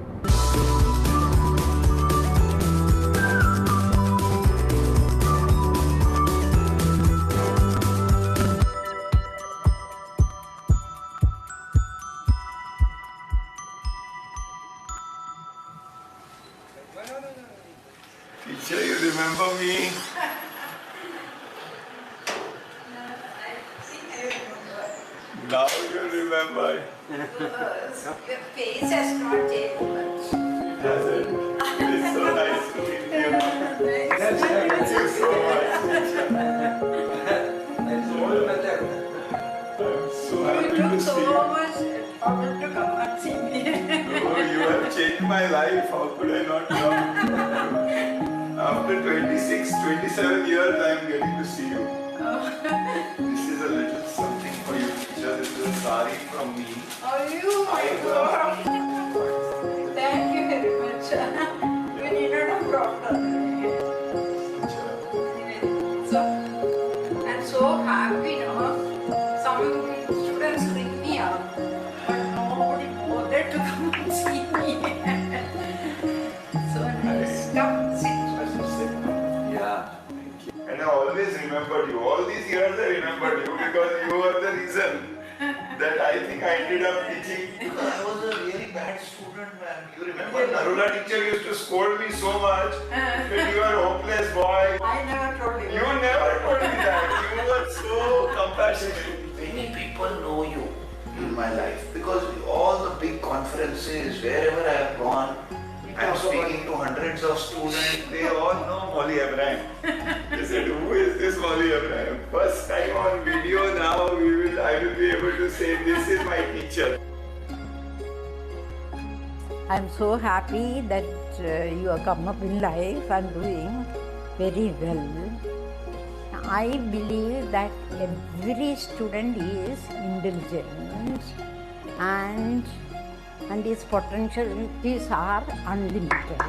Teacher, you remember me? Now you remember. Your face has not changed much. Has it? It's so nice to meet you. Thank you so much. I'm so happy You to took see so you. much effort to come and see me. Oh, you have changed my life. How could I not know? After 27 years, I am getting to see you. This is a little something for you, teacher. This is a sari from me. Are you? Thank you very much. You needed a doctor. So, I'm so happy now. Some students bring me up, but nobody bothered to come and see me. So nice. Come, sit. Yeah, thank you. And I always remembered you. All these years I remembered you because you were the reason that I think I ended up teaching. Because I was a really bad student, man. You remember Narula teacher used to scold me so much that you are a hopeless boy. I never told you. You never told me that. You were so compassionate. Many people know you in my life because all the big conferences, wherever I have gone, I'm speaking to hundreds of students. They all know Molly Abraham. They said, who is this Molly Abraham? First time on video now I will be able to say this is my teacher. I'm so happy that you have come up in life and doing very well. I believe that every student is intelligent and his potentialities are unlimited.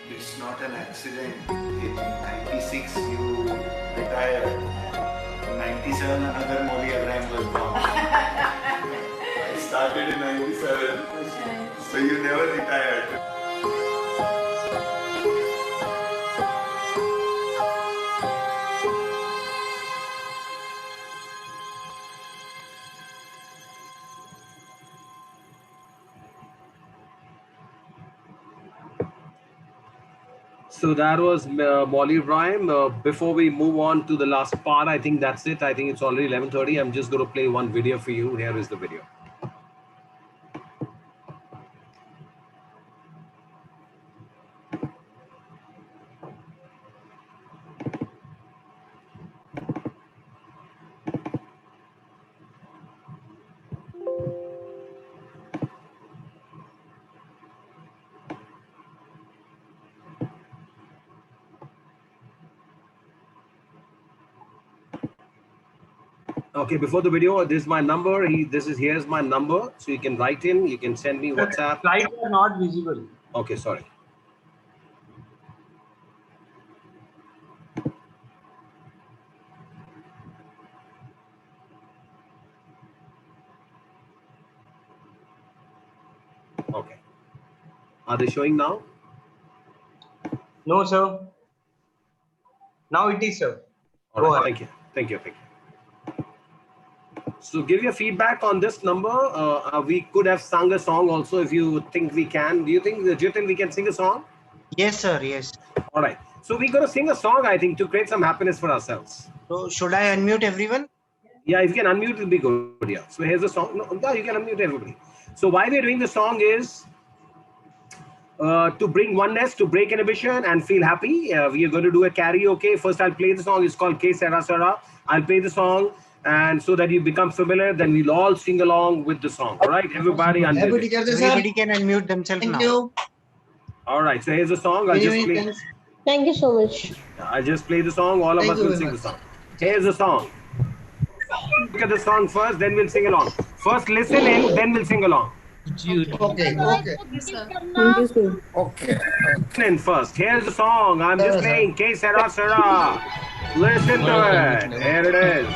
It's not an accident. In 96 you retired. In 97 another Molly Abraham was born. I started in 97. So you never retired. So that was Molly Rhyme. Before we move on to the last part, I think that's it. I think it's already 11:30. I'm just going to play one video for you. Here is the video. Okay, before the video, this is my number. Here's my number. So you can write in, you can send me WhatsApp. Slides are not visible. Okay, sorry. Okay. Are they showing now? No, sir. Now it is, sir. All right, thank you. Thank you. Thank you. So give your feedback on this number. We could have sung a song also if you think we can. Do you think we can sing a song? Yes, sir. Yes. All right. So we're going to sing a song, I think, to create some happiness for ourselves. So should I unmute everyone? Yeah, if you can unmute, it'll be good. Yeah. So here's the song. No, yeah, you can unmute everybody. So why we're doing the song is to bring oneness, to break inhibition and feel happy. We are going to do a karaoke. First, I'll play the song. It's called K Sara Sara. I'll play the song. And so that you become familiar, then we'll all sing along with the song. All right, everybody unmute. Everybody can unmute themselves now. Thank you. All right, so here's the song. I'll just play. Thank you so much. I'll just play the song. All of us will sing the song. Here's the song. Look at the song first, then we'll sing along. First listen in, then we'll sing along. Okay. Okay. Listen in first. Here's the song. I'm just playing K Sara Sara. Listen to it. Here it is.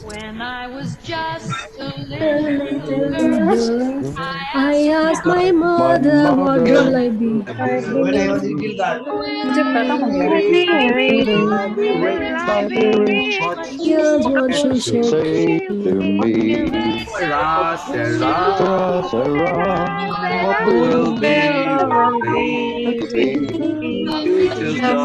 When I was just a little girl, I asked my mother what will I be. When I was a little girl. Here's what she said to me. Sara, Sara, What will be, future's not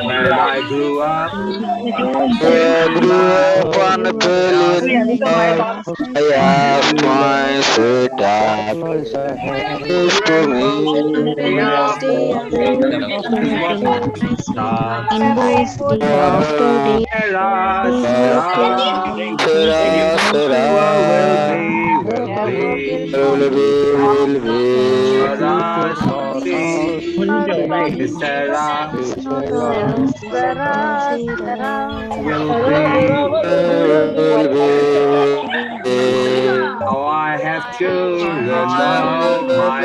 when I grew up, $1 billion. I asked my sweetheart to me. Oh, I have children of my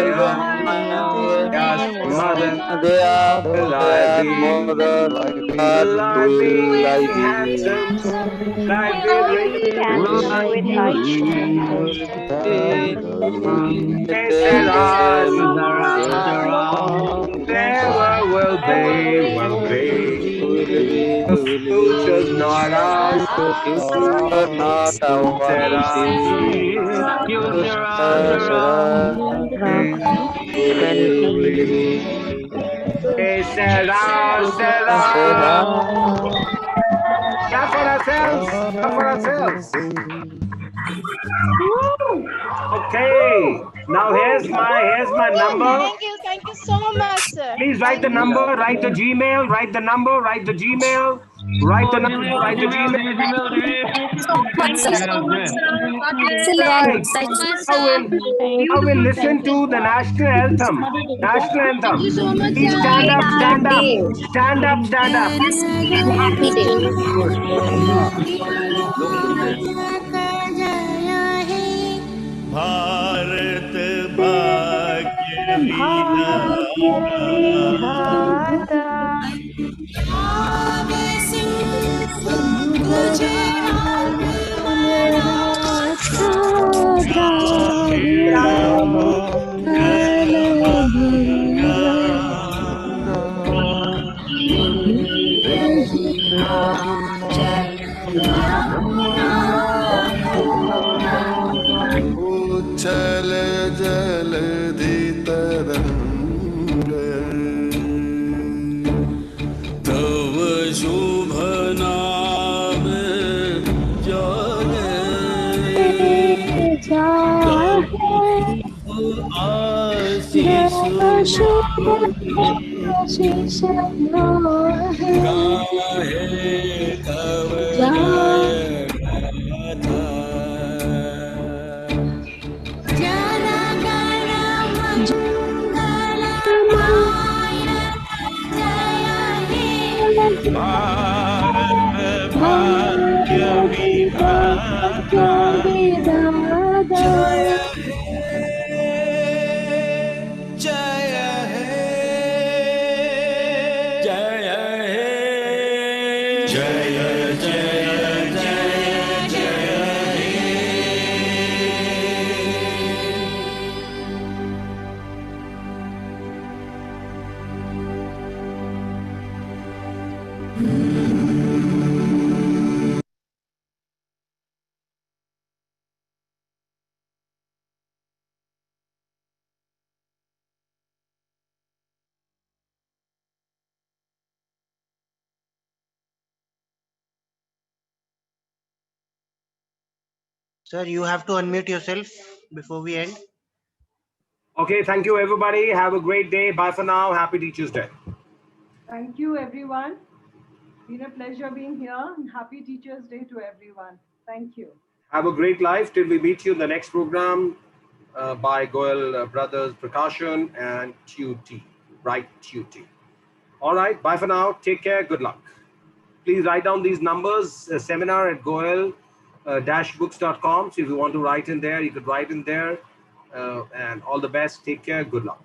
own. Yes, mother, will I be handsome? Like the never will be. The future's not ours. Not Clap for ourselves. Clap for ourselves. Okay. Now here's my number. Thank you so much, sir. Please write the number, write the Gmail, write the number, write the Gmail, write the number, write the Gmail. Right. I will listen to the national anthem. National anthem. Please stand up, stand up, stand up, stand up. Happy day. Bharat भाग्य विधाता उच्छल जलधि तरंग तव शुभ नाम आशीष गाहे तव जय गाथा भारत भाग्य विधाता जय हे जय हे जय हे जय जय जय जय हे Sir, you have to unmute yourself before we end. Okay, thank you everybody. Have a great day. Bye for now. Happy Teachers Day. Thank you, everyone. Been a pleasure being here, and happy Teachers Day to everyone. Thank you. Have a great life till we meet you in the next program by Goel Brothers Prakashan and Tutee. Right, Tutee. All right, bye for now. Take care. Good luck. Please write down these numbers. Seminar at goel-books.com. So if you want to write in there, you could write in there. And all the best. Take care. Good luck.